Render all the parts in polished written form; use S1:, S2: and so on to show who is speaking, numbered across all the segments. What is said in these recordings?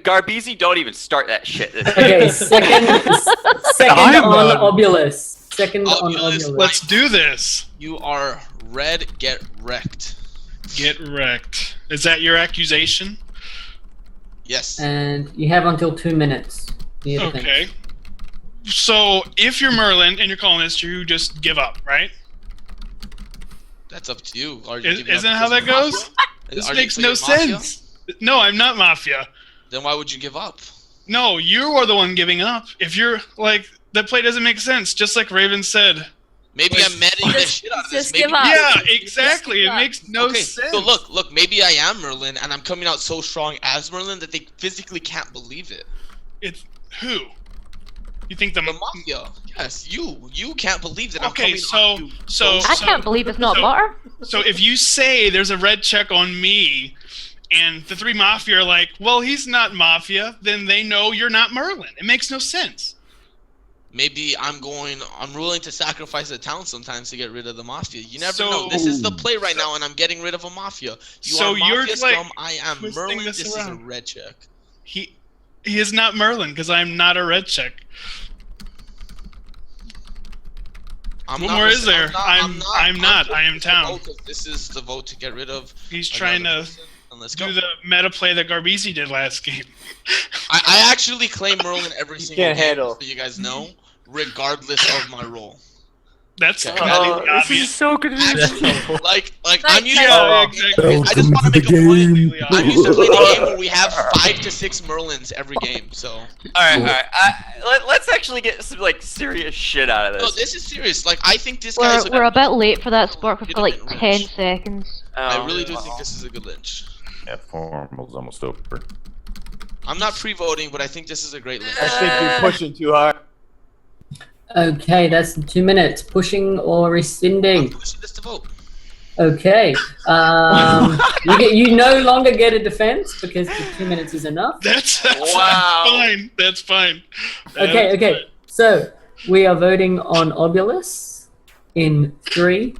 S1: Garbisi, don't even start that shit.
S2: Okay, second on Obulus. Second on Obulus.
S3: Let's do this.
S4: You are red. Get wrecked.
S3: Get wrecked. Is that your accusation?
S4: Yes.
S2: And you have until 2 minutes.
S3: Okay. So if you're Merlin and you're calling this, you just give up, right?
S4: That's up to you.
S3: Isn't how that goes? This makes no sense. No, I'm not Mafia.
S4: Then why would you give up?
S3: No, you are the one giving up. If you're like, that play doesn't make sense. Just like Raven said.
S4: Maybe I'm medding the shit out of this.
S5: Just give up.
S3: Yeah, exactly. It makes no sense.
S4: So look. Maybe I am Merlin, and I'm coming out so strong as Merlin that they physically can't believe it.
S3: It's who? You think the
S4: Mafia? Yes, you can't believe that.
S3: Okay,
S4: I'm
S3: so
S5: I can't believe it's not butter.
S3: So if you say there's a red check on me, and the 3 Mafia are like, well, he's not Mafia, then they know you're not Merlin. It makes no sense.
S4: Maybe I'm willing to sacrifice the town sometimes to get rid of the Mafia. You never know. This is the play right now, and I'm getting rid of a Mafia. You are Mafia scum. I am Merlin. This is a red check.
S3: He is not Merlin because I'm not a red check. What more is there? I'm not. I am town.
S4: This is the vote to get rid of.
S3: He's trying to do the meta play that Garbisi did last game.
S4: I actually claim Merlin every single game, so you guys know, regardless of my role.
S3: That's obvious.
S1: This is so confusing.
S4: like I'm used to. I just want to make a point. I'm used to playing a game where we have 5 to 6 Merlins every game. So.
S1: All right. Let's actually get some like serious shit out of this.
S4: No, this is serious. Like I think this guy's.
S5: We're a bit late for that sport for like 10 seconds.
S4: I really do think this is a good lynch.
S6: Yeah, formal's almost over.
S4: I'm not pre-voting, but I think this is a great lynch.
S7: I think you're pushing too hard.
S2: Okay, that's 2 minutes. Pushing or rescinding?
S4: I'm pushing this to vote.
S2: Okay. You no longer get a defense because the 2 minutes is enough.
S3: That's fine. That's fine.
S2: Okay. So we are voting on Obulus in 3,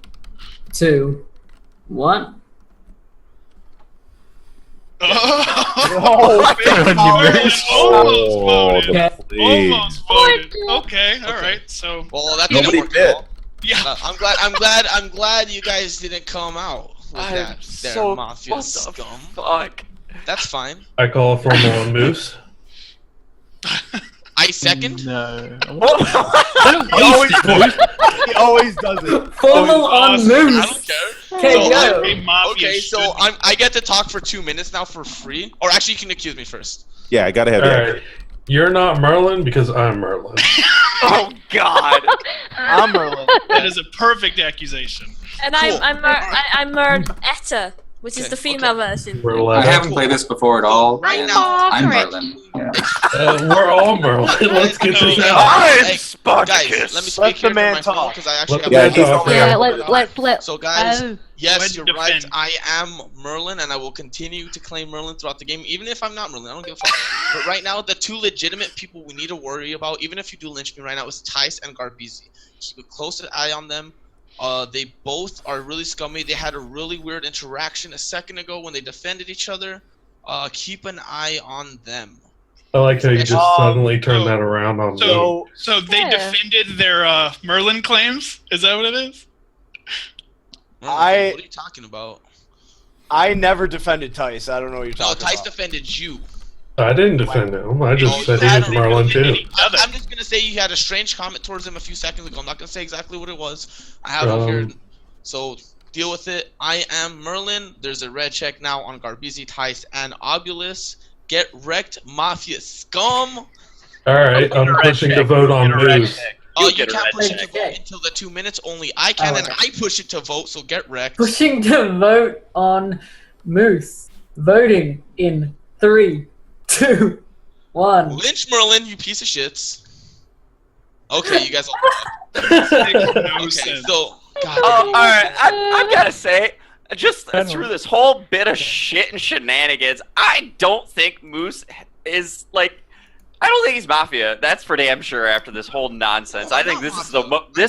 S2: 2, 1.
S3: Almost voted. Okay, all right. So
S4: that didn't work at all.
S3: Yeah.
S4: I'm glad you guys didn't come out with that.
S1: So
S4: Mafia scum.
S1: Fuck.
S4: That's fine.
S8: I call for on Moose.
S4: I second.
S7: No.
S8: He
S7: always does it.
S2: Formal on Moose.
S4: I don't care.
S2: Okay,
S4: so I get to talk for 2 minutes now for free. Or actually, you can accuse me first.
S6: Yeah, I gotta have that.
S8: Alright. You're not Merlin because I'm Merlin.
S1: Oh God.
S7: I'm Merlin.
S3: That is a perfect accusation.
S5: And I'm Etta, which is the female version.
S9: I haven't played this before at all.
S4: Right now,
S9: I'm Merlin.
S8: We're all Merlin. Let's get this out.
S4: Guys, let me speak here for my phone because I actually
S5: Let's.
S4: So guys, yes,
S3: Go
S4: you're
S3: ahead and
S4: right. I am Merlin, and I will continue to claim Merlin throughout the game, even if I'm not Merlin. I don't give a fuck. But right now, the 2 legitimate people we need to worry about, even if you do lynch me right now, is Tice and Garbisi. Keep a close eye on them. They both are really scummy. They had a really weird interaction a second ago when they defended each other. Keep an eye on them.
S8: I like how you just suddenly turned that around on me.
S3: So they defended their Merlin claims? Is that what it is?
S4: What are you talking about?
S7: I never defended Tice. I don't know what you're talking
S4: Tice
S7: about.
S4: defended you.
S8: I didn't defend him. I just said he was Merlin too.
S4: I'm just gonna say you had a strange comment towards him a few seconds ago. I'm not gonna say exactly what it was. I have it here, so deal with it. I am Merlin. There's a red check now on Garbisi, Tice, and Obulus. Get wrecked, Mafia scum.
S8: All right, I'm pushing to vote on Moose.
S4: You can't push it to vote until the 2 minutes. Only I can, and I push it to vote. So get wrecked.
S2: Pushing to vote on Moose. Voting in 3, 2, 1.
S4: Lynch Merlin, you piece of shits. Okay, you guys all. Okay, so.
S1: All right. I gotta say, just through this whole bit of shit and shenanigans, I don't think Moose is like I don't think he's mafia. That's for damn sure. After this whole nonsense, I think this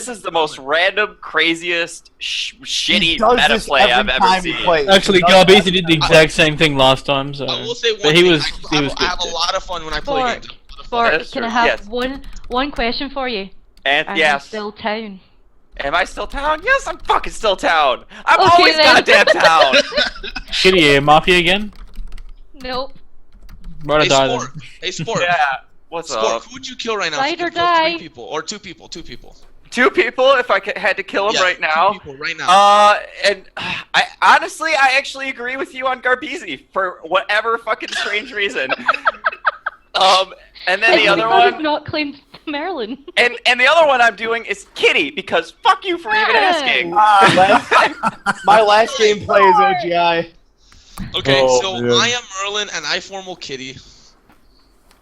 S1: is the most random, craziest, shitty meta play I've ever seen.
S10: Actually, Garbisi did the exact same thing last time. So,
S4: I will say one
S10: but he
S4: thing,
S10: was
S4: I
S10: good.
S4: have a lot of fun when I play games.
S11: Can I have
S1: Yes.
S11: one question for you?
S1: And
S11: Are
S1: yes.
S11: you still town?
S1: Am I still town? Yes, I'm fucking still town. I'm
S11: Okay,
S1: always
S11: then.
S1: goddamn town.
S10: Kitty, Mafia again?
S11: Nope.
S10: Right or
S4: Hey,
S10: die
S4: Sport.
S10: then.
S4: Hey, Sport.
S1: Yeah. What's
S4: Sport,
S1: up?
S4: who would you kill right now?
S11: Ride
S4: if you
S11: or
S4: could kill
S11: die.
S4: 3 people or 2 people. 2 people.
S1: 2 people if I had to kill him
S4: Yeah,
S1: right
S4: 2
S1: now.
S4: people right now.
S1: And I honestly, I actually agree with you on Garbisi for whatever fucking strange reason. And then the other
S11: I've
S1: one,
S11: not claimed Maryland.
S1: and the other one I'm doing is Kitty because fuck you for even asking.
S7: My last gameplay is OGI.
S4: Okay,
S6: Oh,
S4: so
S6: man.
S4: I am Merlin and I formal Kitty.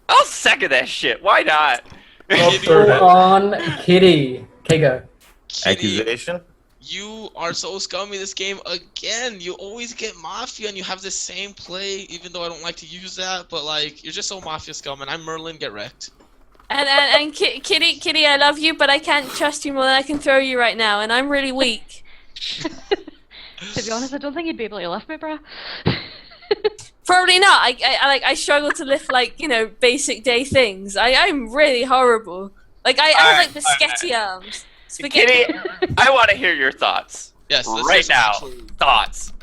S1: I'll second that shit. Why not?
S2: Full on Kitty. Okay, go.
S4: Kitty,
S6: Accusation?
S4: you are so scummy this game again. You always get Mafia and you have the same play, even though I don't like to use that. But like, you're just so Mafia scum, and I'm Merlin. Get wrecked.
S5: And Kitty, I love you, but I can't trust you more than I can throw you right now, and I'm really weak.
S11: To be honest, I don't think you'd be able to lift me, bruh.
S5: Probably not. I struggle to lift basic day things. I'm really horrible. Like I have like biscotti arms.
S1: Kitty, I want to hear your thoughts.
S4: Yes, let's
S1: right
S4: just
S1: now.
S4: actually-
S1: Thoughts.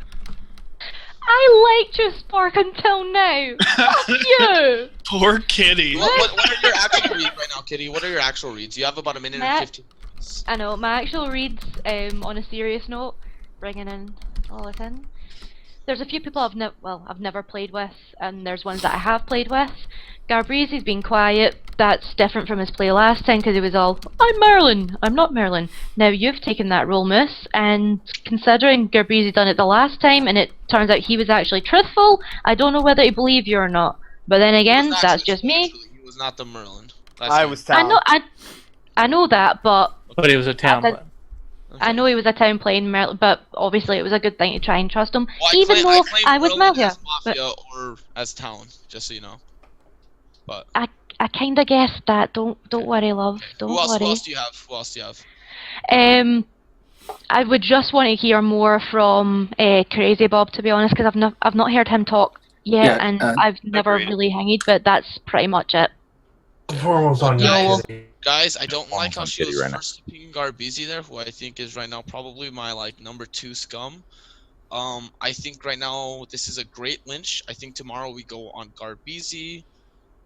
S11: I liked your spark until now. Fuck you.
S3: Poor Kitty.
S4: What are your actual reads right now, Kitty? What are your actual reads? You have about a minute and
S11: Matt?
S4: 15 minutes.
S11: I know, my actual reads, on a serious note, bringing in all this in. There's a few people I've never played with, and there's ones that I have played with. Garbrizi's been quiet. That's different from his play last time because he was all, I'm Merlin, I'm not Merlin. Now you've taken that role, Moose, and considering Garbrizi done it the last time and it turns out he was actually truthful, I don't know whether to believe you or not. But then again, that's just me.
S4: He was not the Merlin.
S7: I was town.
S11: I know that, but
S10: But he was a town player.
S11: I know he was a town playing Merlin, but obviously it was a good thing to try and trust him,
S4: Well,
S11: even though
S4: claim
S11: I was
S4: Merlin
S11: Mafia.
S4: as
S11: But
S4: Mafia or as town, just so you know. But
S11: I kind of guessed that. Don't worry, love. Don't
S4: who
S11: worry.
S4: else do you have? Who else do you have?
S11: I would just want to hear more from Crazy Bob, to be honest, because I've not heard him talk yet,
S9: Yeah,
S11: and I've never
S1: agreed.
S11: really hanged, but that's pretty much it.
S8: Foremost on
S4: Guys,
S8: you.
S4: Guys, I don't like how
S6: on
S4: she
S6: Kitty
S4: was
S6: right now.
S4: first picking Garbizi there, who I think is right now probably my number 2 scum. I think right now this is a great lynch. I think tomorrow we go on Garbizi.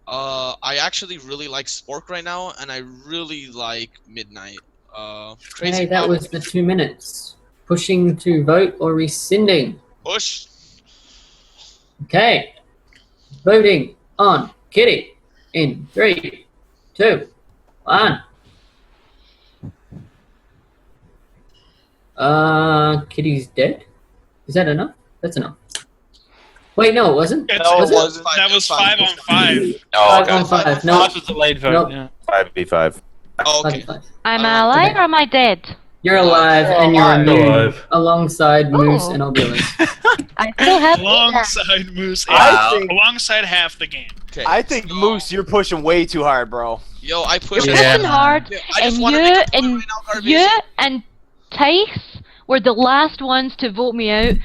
S4: I actually really like Spork right now, and I really like Midnight. Crazy
S2: Hey, that
S4: Bob,
S2: was the 2 minutes. Pushing to vote or rescinding.
S4: push.
S2: Okay. Voting on Kitty in 3, 2, 1. Kitty's dead? Is that enough? That's enough. Wait, no, it wasn't.
S3: It's-
S7: No, it
S2: Was it?
S7: wasn't.
S3: That was 5 on 5.
S1: Oh,
S2: 5 on 5. No,
S10: That was a late vote.
S2: Nope.
S10: Yeah.
S6: 5v5.
S4: Oh,
S2: 5
S4: okay.
S2: on 5.
S11: Am
S4: I
S11: I
S4: don't
S11: alive or am I dead?
S2: You're alive and you're
S7: alive.
S2: immune
S8: Alive.
S2: alongside Moose
S11: Oh.
S2: and Oculus.
S11: I still have
S3: Alongside Moose.
S7: I think-
S3: Alongside half the game.
S4: Okay.
S7: I think
S4: so-
S7: Moose, you're pushing way too hard, bro.
S4: Yo, I push
S11: You're
S4: it.
S10: Yeah.
S11: pushing hard,
S4: Yeah, I just
S11: and
S4: wanna make a point
S11: and
S4: right now, Garbizi.
S11: you and Tice were the last ones to vote me out.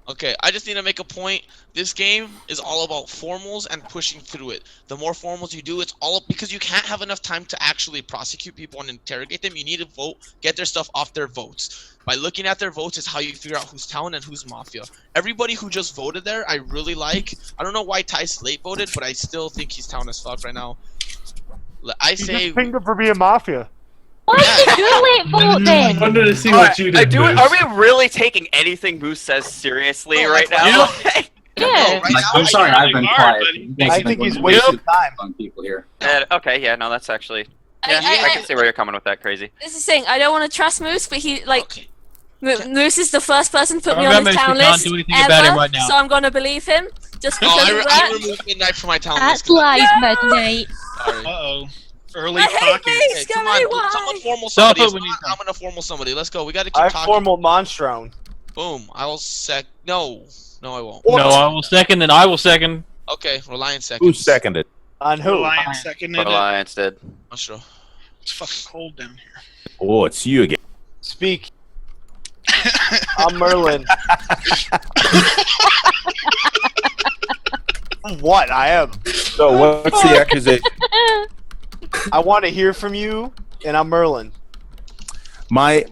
S4: Okay, I just need to make a point. This game is all about formals and pushing through it. The more formals you do, it's all because you can't have enough time to actually prosecute people and interrogate them. You need to vote, get their stuff off their votes. By looking at their votes is how you figure out who's town and who's mafia. Everybody who just voted there, I really like. I don't know why Tice late voted, but I still think he's town as fuck right now. I say
S7: him for being mafia.
S11: Why did you late vote then?
S8: Wanted to see
S1: Alright,
S8: what you did. Moose.
S1: are we really taking anything Moose says seriously
S4: Oh,
S1: right
S4: like,
S1: now?
S11: Yeah.
S4: right now,
S9: I'm sorry,
S4: I-
S9: I've been
S3: hard,
S9: quiet.
S3: buddy.
S9: You guys
S7: I
S9: make
S7: think
S9: one
S7: he's
S9: of
S7: wasting
S9: the
S7: time.
S9: fun people here.
S1: Okay, yeah, no, that's actually. Yeah, I can see where you're coming with that, crazy.
S5: This is the thing. I don't want to trust Moose, but he
S4: Okay.
S5: Moose is the first person to put me on
S10: Remember,
S5: his
S10: we
S5: town
S10: can't
S5: list
S10: do anything
S5: ever,
S10: about him right now.
S5: so I'm gonna believe him just
S4: No,
S5: because of
S4: I
S5: that.
S4: removed Midnight from my town
S11: That's
S4: list.
S11: lies, Midnight.
S4: Sorry.
S3: Uh-oh. Early
S5: I hate
S3: pocket.
S5: me.
S4: Okay, come on,
S5: Why?
S4: someone formal
S10: Stop
S4: somebody.
S10: it
S4: If
S10: when you
S4: not,
S10: come.
S4: I'm gonna formal somebody. Let's go. We gotta keep
S7: I
S4: talking.
S7: formal Monstrone.
S4: Boom. I will No, I won't.
S10: No, I will second, and I will second.
S4: Okay, Reliant second.
S6: Who seconded?
S7: On who?
S3: Reliance seconded it.
S1: Reliance did.
S4: Not sure.
S3: It's fucking cold down here.
S6: Oh, it's you again.
S7: Speak. I'm Merlin. What? I am.
S6: So what's the accusation?
S7: I want to hear from you, and I'm Merlin.
S6: My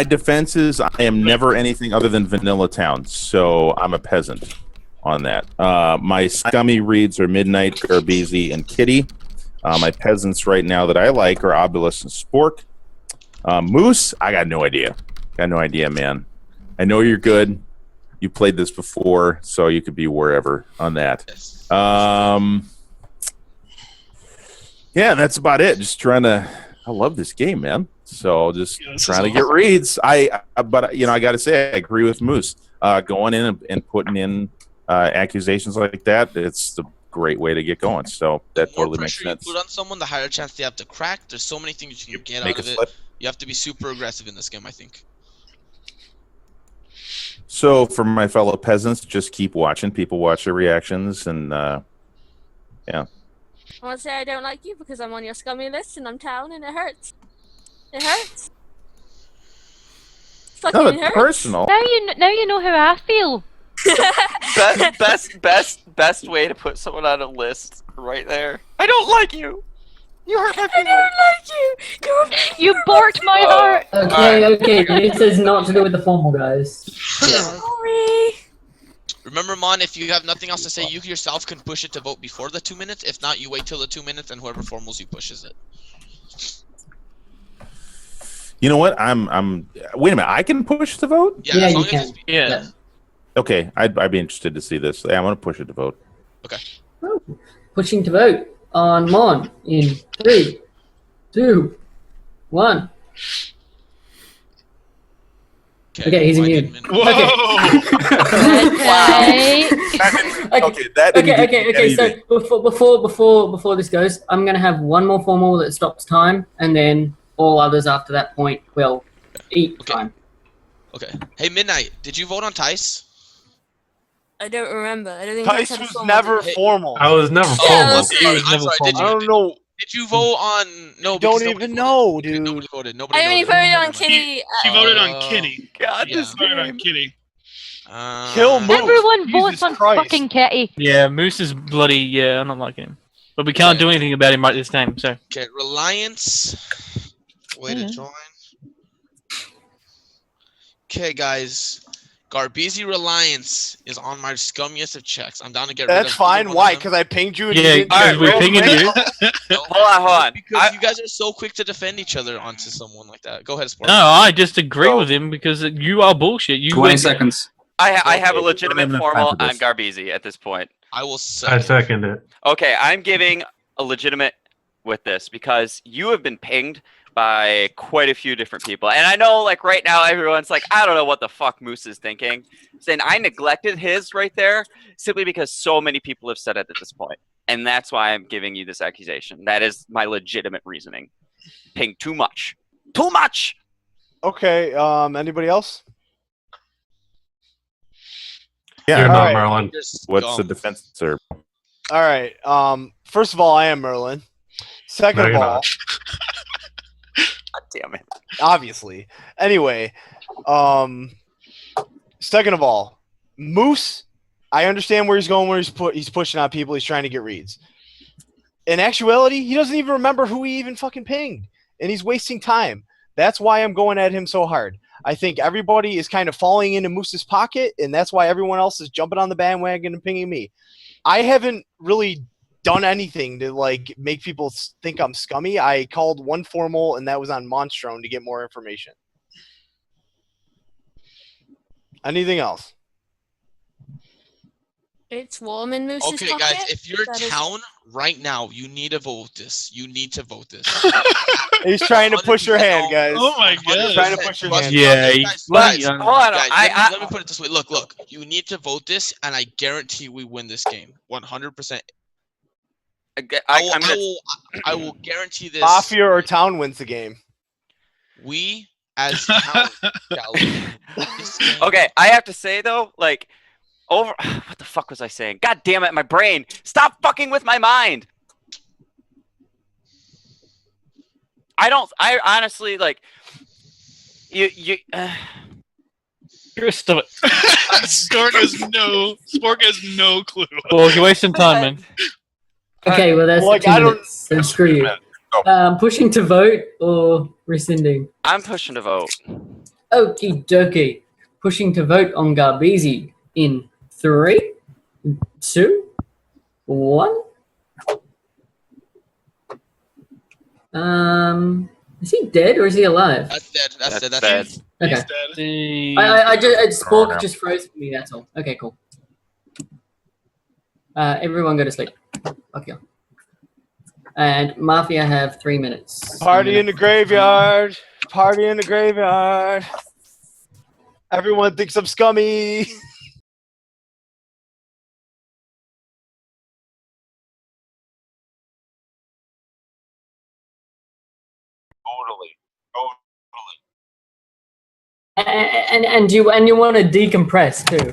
S6: defense is I am never anything other than Vanilla Town, so I'm a peasant on that. My scummy reads are Midnight, Garbisi, and Kitty. My peasants right now that I like are Obulus and Spork. Moose, I got no idea. Got no idea, man. I know you're good. You played this before, so you could be wherever on that.
S4: Yes.
S6: Yeah, that's about it. Just trying to. I love this game, man. So just trying to get reads. But I got to say, I agree with Moose. Going in and putting in accusations like that, it's the great way to get going. So that totally makes sense.
S4: The more pressure you put on someone, the higher chance they have to crack. There's so many things you can get
S6: Make
S4: out of
S6: a
S4: it.
S6: slip.
S4: You have to be super aggressive in this game, I think.
S6: So for my fellow peasants, just keep watching. People watch their reactions, and yeah.
S5: I want to say I don't like you because I'm on your scummy list and I'm town and it hurts. It hurts. Fucking
S6: No, it's
S5: hurts.
S6: personal.
S11: Now you know how I feel.
S1: Best way to put someone on a list right there. I don't like you. You hurt my
S5: I
S1: feelings.
S5: don't like you.
S11: You borked my heart.
S2: Okay. This is not to do with the formal, guys.
S5: Sorry.
S4: Remember, Mon, if you have nothing else to say, you yourself can push it to vote before the 2 minutes. If not, you wait till the 2 minutes, and whoever formals you pushes it.
S6: You know what? Wait a minute. I can push the vote.
S2: Yeah,
S4: as long
S2: you
S4: as
S2: can.
S4: it's-
S10: Yeah.
S6: Okay, I'd be interested to see this. Yeah, I'm gonna push it to vote.
S2: Pushing to vote on Mon in 3, 2, 1. Okay, he's
S4: well, I
S2: immune.
S4: didn't-
S3: Whoa!
S11: Okay.
S6: Okay, that didn't give me
S2: Okay. So
S6: anything.
S2: before this goes, I'm gonna have one more formal that stops time, and then all others after that point will eat
S4: Okay.
S2: time.
S4: Okay. Hey, Midnight, did you vote on Tice?
S5: I don't remember. I don't think
S7: Tice
S5: I had a
S7: was
S5: formal
S7: never
S5: debate.
S7: formal.
S8: I was never
S4: Oh,
S8: formal.
S4: I'm sorry.
S10: Never
S4: I'm sorry. Did
S7: I
S4: you,
S7: don't know.
S4: did you vote on? No,
S7: I
S4: because
S7: don't
S4: nobody
S7: even
S4: voted.
S7: know, dude.
S4: Nobody voted. Nobody
S5: I only
S4: voted.
S5: voted on
S4: Never mind.
S5: Kitty.
S3: She voted on Kitty.
S1: God,
S4: Yeah.
S1: this
S3: She voted on
S1: game.
S3: Kitty.
S7: Kill Moose.
S11: Everyone votes
S7: Jesus
S11: on
S7: Christ.
S11: fucking Kitty.
S10: Yeah, Moose is bloody. Yeah, I'm not liking him. But we can't do anything about him right this time. So
S4: Okay, Reliance. Way to
S11: Yeah.
S4: join. Okay, guys. Garbisi Reliance is on my scummiest of checks. I'm down to get rid of
S7: That's fine.
S4: either one
S7: Why?
S4: of them.
S7: Because I pinged you and you
S10: yeah,
S7: didn't.
S10: because we're pinging you.
S4: No,
S1: Hold on.
S4: because you guys are so quick to defend each other onto someone like that. Go ahead, Sport.
S10: No, I just agree with him because you are bullshit. You
S9: 20
S10: went-
S9: seconds.
S1: I have a
S6: Okay,
S1: legitimate
S6: we don't have enough
S1: formal
S6: time
S1: on
S6: for
S1: Garbisi at this point.
S4: I will say.
S8: I second it.
S1: Okay, I'm giving a legitimate with this because you have been pinged by quite a few different people. And I know, like, right now, everyone's like, I don't know what the fuck Moose is thinking. Saying I neglected his right there simply because so many people have said it at this point. And that's why I'm giving you this accusation. That is my legitimate reasoning. Ping too much. Too much!
S7: Okay. Anybody else?
S6: Yeah.
S8: You're
S7: all
S8: not
S7: right.
S8: Merlin.
S4: You're
S6: What's the
S4: scum.
S6: defense, sir?
S7: All right. First of all, I am Merlin. Second
S8: No,
S7: of
S8: you're
S7: all,
S8: not.
S1: God damn it.
S7: obviously. Anyway, second of all, Moose. I understand where he's going. Where he's pushing on people. He's trying to get reads. In actuality, he doesn't even remember who he even fucking pinged, and he's wasting time. That's why I'm going at him so hard. I think everybody is kind of falling into Moose's pocket, and that's why everyone else is jumping on the bandwagon and pinging me. I haven't really done anything to like make people think I'm scummy. I called one formal, and that was on Monstrone to get more information. Anything else?
S5: It's warm in Moose's
S4: Okay,
S5: pocket.
S4: guys, if you're
S5: That is-
S4: town right now, you need to vote this. You need to vote this.
S7: He's trying to push your hand, guys.
S3: Oh my
S7: He's
S3: god.
S7: trying to push your hand.
S10: Yeah,
S4: Guys,
S10: he's
S4: guys,
S10: bloody
S4: guys,
S10: young.
S1: Hold on.
S4: Guys, let me put it this way. Look. You need to vote this, and I guarantee we win this game. 100%. I will guarantee this.
S7: Mafia or town wins the game.
S4: We, as town, shall win this game.
S1: Okay, I have to say, though, like, what the fuck was I saying? God damn it, my brain. Stop fucking with my mind. I honestly like. You.
S10: You're still.
S3: Spork has no clue.
S10: Well, you're wasting time, man.
S2: Okay, well that's
S7: Like,
S2: 2
S7: I don't-
S2: minutes. So screw you. Pushing to vote or rescinding?
S1: I'm pushing to vote.
S2: Okie dokie. Pushing to vote on Garbeezy in 3, 2, 1. Is he dead or is he alive?
S4: That's dead. That's dead.
S1: That's
S4: That's
S1: dead.
S2: Okay.
S3: He's dead.
S2: Spork just froze for me. That's all. Okay, cool. Everyone go to sleep. Okay. And Mafia have 3 minutes.
S7: Party in the graveyard. Party in the graveyard. Everyone thinks I'm scummy.
S2: And you want to decompress too.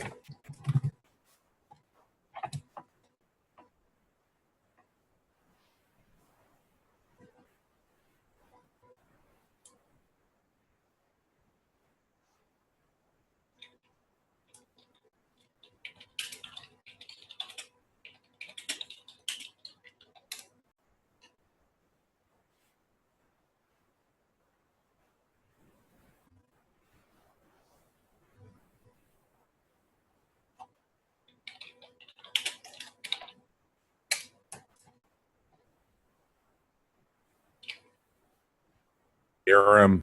S6: Hear him.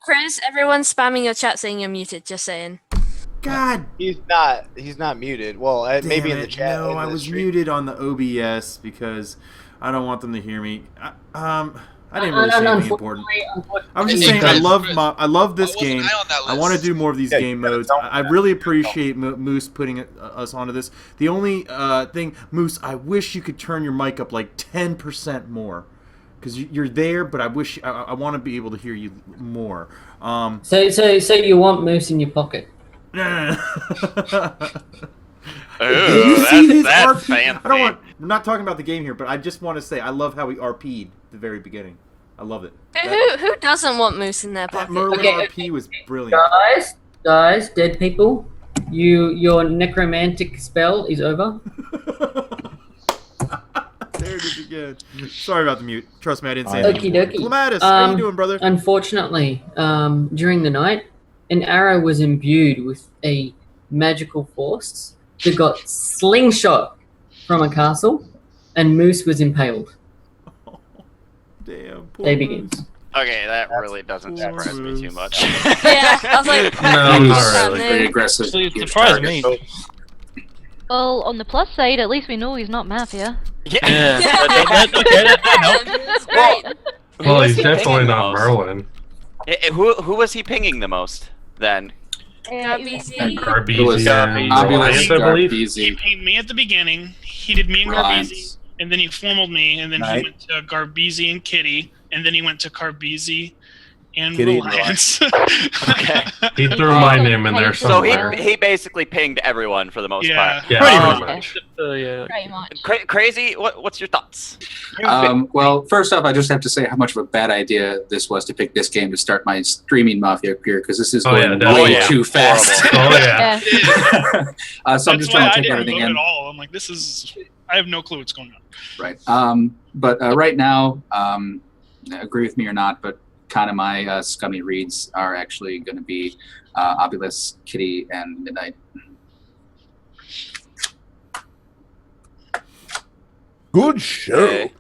S5: Chris, everyone's spamming your chat saying you're muted. Just saying.
S12: God
S7: He's not muted. Well, maybe in the chat.
S12: No,
S7: in
S12: I
S7: the
S12: was
S7: stream.
S12: muted on the OBS because I don't want them to hear me. I didn't really say anything important. I was just
S4: Hey,
S12: saying I
S4: Chris,
S12: love this
S4: why wasn't
S12: game.
S4: I on that
S12: I want to
S4: list?
S12: do more of these game modes. I really appreciate Moose putting us onto this. The only thing, Moose, I wish you could turn your mic up like 10% more. Because you're there, but I wish I want to be able to hear you more.
S2: So you want Moose in your pocket?
S1: Ooh,
S12: Did you see his
S1: that's
S12: RP?
S1: fancy.
S12: I don't want. We're not talking about the game here, but I just want to say I love how he RP'd at the very beginning. I love it.
S5: Who doesn't want moose in their
S12: That
S5: pocket?
S12: Merlin
S2: Okay,
S12: RP was brilliant.
S2: Guys, dead people, your necromantic spell is over.
S12: There it is again. Sorry about the mute. Trust me, I didn't say
S2: Okie
S12: anything.
S2: dokie.
S12: Clematis, how you doing, brother?
S2: Unfortunately, during the night, an arrow was imbued with a magical force that got slingshot from a castle, and Moose was impaled.
S12: Damn.
S2: Day begins.
S1: Okay, that really doesn't surprise me too much.
S5: Yeah, I was like,
S9: No,
S5: "What's
S9: not really.
S5: happening?"
S9: Very aggressive.
S10: Actually, it
S9: Huge
S10: surprised
S9: target.
S10: me.
S11: Well, on the plus side, at least we know he's not mafia.
S10: Yeah. that
S5: That's great.
S8: Well, he's
S1: he
S8: definitely
S1: pinging the
S8: not
S1: most?
S8: Merlin.
S1: Who was he pinging the most then?
S5: Garbisi.
S8: And
S9: It was
S8: Garbeezy and
S9: Obelisk,
S8: Reliance, I believe.
S3: He
S9: Garbeezy,
S3: pinged me at the beginning. He did me and Garbeezy,
S9: Reliance.
S3: and then he formaled me, and then
S6: Right.
S3: he went to Garbeezy and Kitty, and then he went to Garbeezy and
S6: Kitty and
S3: Reliance.
S1: Okay.
S8: He threw my name in there
S1: So he
S8: somewhere.
S1: he basically pinged everyone for the most
S3: Yeah.
S1: part.
S8: Yeah,
S10: Pretty
S8: pretty
S10: much.
S8: much.
S10: Yeah.
S11: Pretty much.
S1: Crazy. What's your thoughts?
S9: Well, first off, I just have to say how much of a bad idea this was to pick this game to start my streaming Mafia career, because this is
S8: Oh,
S9: going
S8: yeah,
S9: way
S1: definitely.
S9: too fast.
S8: Oh, yeah.
S11: Yeah.
S9: So I'm just
S3: That's why
S9: trying
S3: I
S9: to take
S3: didn't
S9: everything
S3: vote
S9: in.
S3: at all. I'm like, this is. I have no clue what's going on.
S9: Right. But right now, agree with me or not, but kind of my scummy reads are actually going to be Obelisk, Kitty, and Midnight.
S6: Good show.
S1: Okay.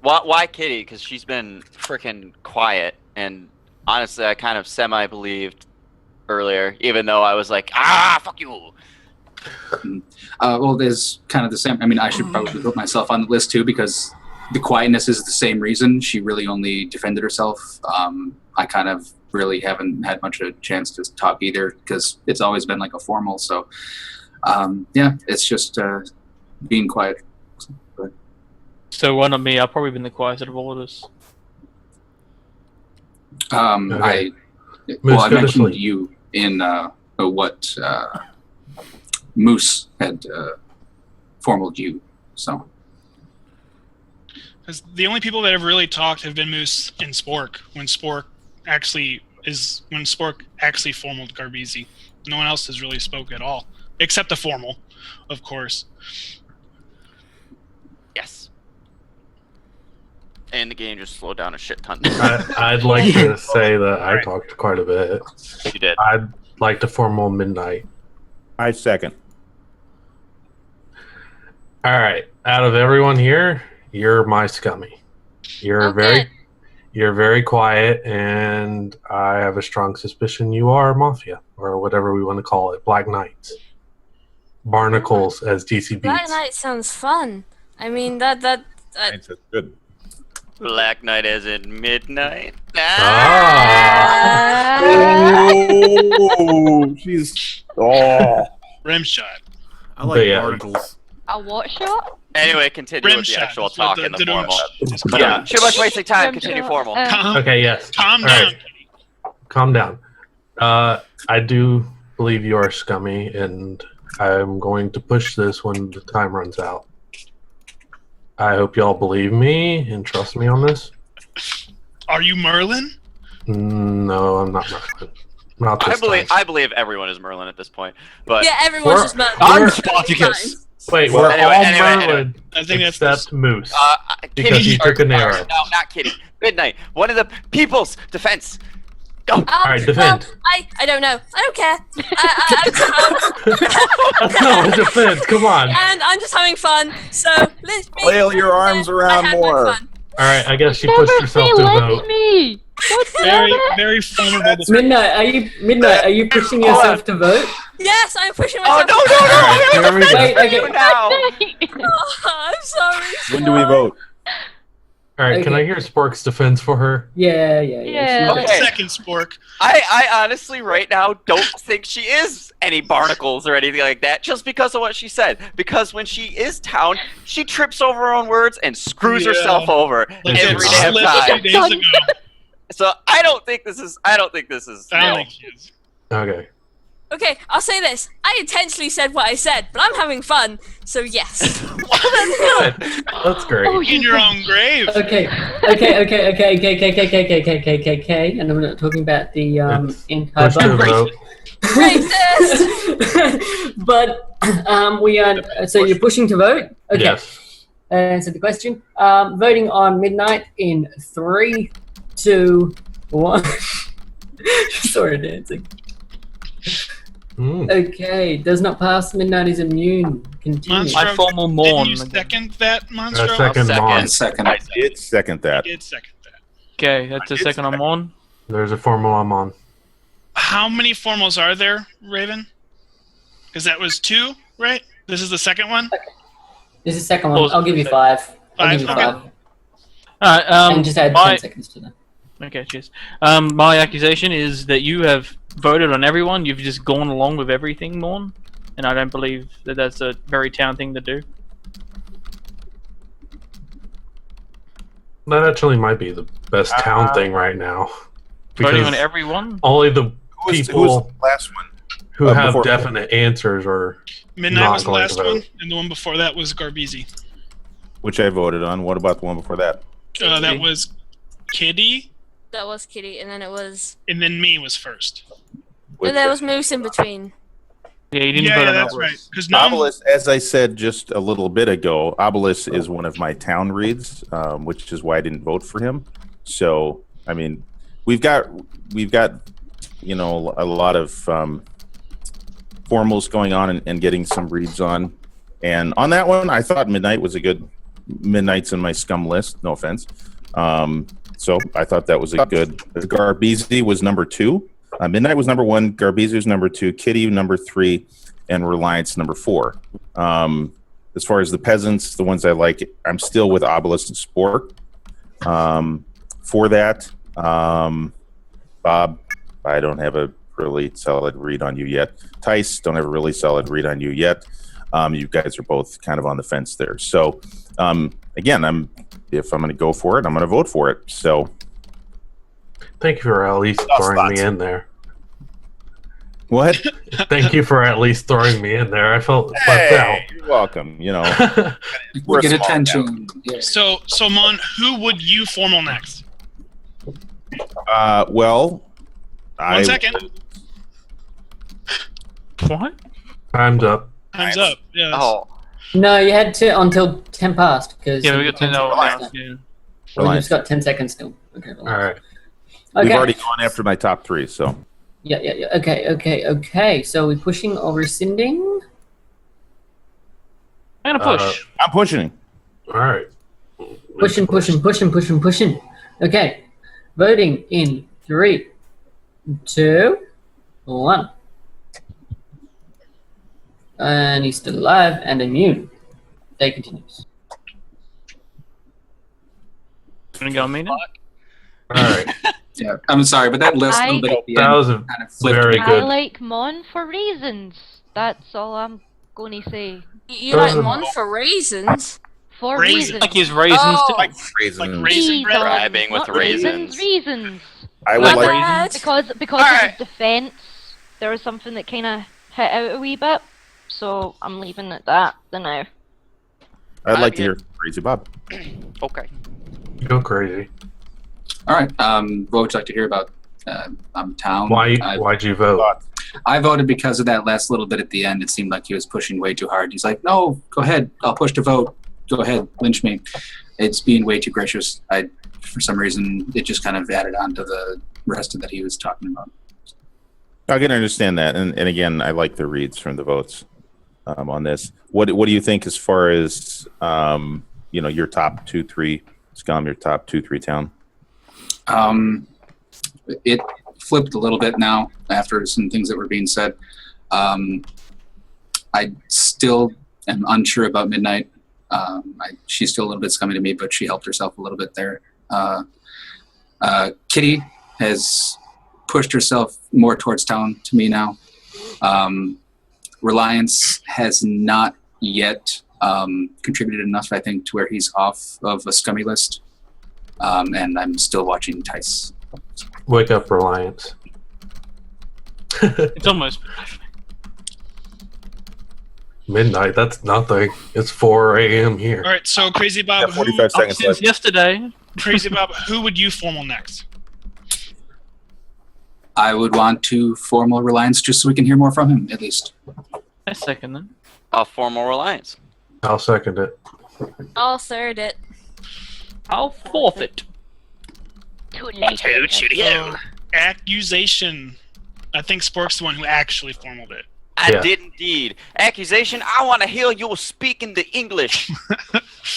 S1: Why Kitty? Because she's been freaking quiet, and honestly, I kind of semi-believed earlier, even though I was like, fuck you.
S9: Well, there's kind of the same. I mean, I should probably put myself on the list too, because the quietness is the same reason. She really only defended herself. I kind of really haven't had much of a chance to talk either, because it's always been like a formal. So, yeah, it's just being quiet.
S10: So why not me? I've probably been the quietest of all of us.
S9: I
S8: Moose,
S9: I
S8: go to
S9: mentioned
S8: sleep.
S9: you in what Moose had formal you. So.
S3: Because the only people that have really talked have been Moose and Spork. When Spork actually formaled Garbisi, no one else has really spoke at all, except the formal, of course.
S1: Yes. And the game just slowed down a shit ton.
S8: I'd like to say that I talked quite a bit.
S1: You did.
S8: I'd like to formal midnight.
S6: I second.
S8: All right. Out of everyone here, you're my scummy. You're very quiet, and I have a strong suspicion you are mafia, or whatever we want to call it, Black Knights. Barnacles, as DC
S5: Black
S8: beats.
S5: Knight sounds fun. I mean, that's
S6: good.
S1: Black Knight as in midnight.
S6: Oh, she's
S3: Rim shot.
S12: I like articles.
S11: A what shot?
S1: Anyway, continue
S3: Rim
S1: with the
S3: shot.
S1: actual
S3: That's what
S1: talk in the
S3: the
S1: formal.
S8: Yeah.
S1: Too much wasting time.
S11: Rim
S1: Continue
S11: shot.
S1: formal.
S8: Okay, yes.
S3: Calm
S8: All
S3: down.
S8: right. Calm down. I do believe you are scummy, and I'm going to push this when the time runs out. I hope y'all believe me and trust me on this.
S3: Are you Merlin?
S8: No, I'm not Merlin. Not this time.
S1: I believe everyone is Merlin at this point. But
S5: yeah, everyone's just Merlin.
S7: I'm Spartacus.
S8: Wait, we're all
S1: Anyway.
S8: Merlin
S3: I think that's
S8: except Moose.
S1: Kitty
S8: Because he took an arrow.
S1: No, not Kitty. Midnight. One of the people's defense. Go.
S8: Alright, defend.
S5: I don't know. I don't care.
S8: That's not a defense, come on.
S5: And I'm just having fun. So let's be.
S6: Flail your arms around more.
S8: Alright, I guess she
S11: Never
S8: pushed herself to
S11: let
S8: vote.
S11: me. God damn
S3: very,
S11: it.
S3: very formidable.
S2: Midnight, are you pushing yourself to vote?
S5: Yes, I'm pushing
S1: Oh
S5: myself.
S1: no!
S8: Here we go.
S2: Wait, okay.
S1: Now.
S5: Oh, I'm sorry.
S6: When do we vote?
S8: Alright, can
S2: Okay.
S8: I hear Spork's defense for her?
S2: Yeah.
S11: Yeah.
S1: Okay.
S3: Second, Spork.
S1: I honestly right now don't think she is any barnacles or anything like that just because of what she said. Because when she is town, she trips over her own words and screws
S3: Yeah.
S1: herself over
S3: Like
S1: every
S3: that
S1: damn
S3: slip a
S1: time.
S3: few days ago.
S1: So I don't think this is.
S3: I don't think she is.
S8: Okay.
S5: Okay, I'll say this. I intentionally said what I said, but I'm having fun, so yes.
S8: That's great.
S11: Oh,
S3: In your own grave.
S2: Okay. And I'm not talking about the
S8: Push to
S2: anti-black
S8: vote.
S5: Racist!
S2: But we are. So you're pushing to vote. Okay.
S8: Yes.
S2: Answer the question. Voting on midnight in 3, 2, 1. Sorry, dancing. Okay, does not pass. Midnight is immune. Continue.
S3: Monstro,
S10: I formal mourn.
S3: Did you second that, Monstro?
S8: Second Mon.
S9: Second.
S6: I did second that.
S3: I did second that.
S10: Okay, that's the second I'm on.
S8: There's a formal I'm on.
S3: How many formals are there, Raven? Because that was 2, right? This is the second one?
S2: This is the second one. I'll give you 5. I'll give you
S3: 5,
S2: 5.
S3: okay.
S10: Alright,
S2: And just add
S10: my-
S2: 10 seconds to that.
S10: Okay, cheers. My accusation is that you have voted on everyone. You've just gone along with everything, Morn, and I don't believe that that's a very town thing to do.
S8: That actually might be the best town thing right now.
S10: Voting on
S8: Because
S10: everyone.
S8: only the
S6: Who was
S8: people
S6: the last one?
S8: who have
S6: before-
S8: definite answers are
S3: Midnight
S8: not
S3: was the
S8: going
S3: last
S8: to vote.
S3: one, and the one before that was Garbisi.
S6: Which I voted on. What about the one before that?
S3: That was Kitty,
S5: That was Kitty, and then it was.
S3: and then me was first.
S5: And there was Moose in between.
S10: Yeah, you didn't
S3: Yeah,
S10: vote
S3: yeah,
S10: on
S3: that's
S10: Obelisk.
S3: right. Because no one,
S6: Obelisk, as I said just a little bit ago, Obelisk is one of my town reads, which is why I didn't vote for him. So, I mean, we've got you know, a lot of formals going on and getting some reads on. And on that one, I thought Midnight was a good. Midnight's in my scum list. No offense. So I thought that was a good. Garbisi was number 2. Midnight was number 1. Garbisi was number 2. Kitty number 3, and Reliance number 4. As far as the peasants, the ones I like, I'm still with Obelisk and Spork. For that, Bob, I don't have a really solid read on you yet. Tice, don't have a really solid read on you yet. You guys are both kind of on the fence there. So, again, if I'm going to go for it, I'm going to vote for it. So,
S8: Thank you for at least throwing me in there.
S6: What?
S8: Thank you for at least throwing me in there. I felt left out.
S6: You're welcome. You know,
S9: We
S6: we're a
S9: get
S6: small
S9: attention. Yeah.
S3: So Mon, who would you formal next?
S6: well,
S3: 1 second.
S10: What?
S8: Time's up.
S3: Time's up. Yes.
S1: Oh,
S2: No, you had to until 10 past because
S10: Yeah, we got to know now. Yeah.
S2: Well, you've just got 10 seconds still. Okay.
S8: All right.
S6: We've
S2: Okay.
S6: already gone after my top 3, so
S2: Yeah. Okay. So we're pushing or rescinding?
S10: I'm gonna push.
S6: I'm pushing.
S8: All right.
S2: Pushing. Okay. Voting in 3, 2, 1. And he's still alive and immune. Day continues.
S10: Gonna go on me now.
S8: All right.
S9: Yeah, I'm sorry, but that list a little bit at the
S8: That
S9: end
S8: was a
S9: kind of flipped.
S8: very
S11: I
S8: good.
S11: like Mon for reasons. That's all I'm going to say.
S5: You like
S8: Those are-
S5: Mon for reasons?
S11: For
S3: Raisins.
S11: reasons.
S10: Like his raisins
S5: Oh.
S10: too.
S3: Like
S6: Raisins.
S3: raisin bread.
S1: Bribing with
S11: not
S1: raisins.
S11: Reasons.
S6: I would
S5: My
S6: like.
S5: bad.
S11: Because of
S3: Alright.
S11: his defense, there was something that kind of hit out a wee bit. So I'm leaving it at that for now.
S6: I'd like to hear from Crazy Bob.
S1: okay.
S8: Go crazy.
S9: All right. What would you like to hear about town?
S8: Why'd you vote?
S9: I voted because of that last little bit at the end. It seemed like he was pushing way too hard. He's like, "No, go ahead. I'll push to vote. Go ahead, lynch me." It's being way too gracious. For some reason, it just kind of added on to the rest of that he was talking about.
S6: I can understand that, and again, I like the reads from the votes on this. What do you think as far as your top 2, 3 scum, your top 2, 3 town?
S9: It flipped a little bit now after some things that were being said. I still am unsure about Midnight. She's still a little bit scummy to me, but she helped herself a little bit there. Kitty has pushed herself more towards town to me now. Reliance has not yet contributed enough, I think, to where he's off of a scummy list. And I'm still watching Tice.
S8: Wake up, Reliance.
S10: It's almost
S8: Midnight. That's nothing. It's 4 a.m. here.
S3: All right. So Crazy Bob,
S6: Yeah, 45 seconds
S10: since
S6: left.
S10: yesterday.
S3: Crazy Bob, who would you formal next?
S9: I would want to formal Reliance just so we can hear more from him, at least.
S10: I second that.
S1: A formal reliance.
S8: I'll second it.
S5: I'll third it.
S10: I'll forfeit.
S11: Too late.
S3: So, accusation. I think Spork's the one who actually formaled it.
S1: I
S8: Yeah.
S1: did indeed. Accusation, I want to hear you speaking the English.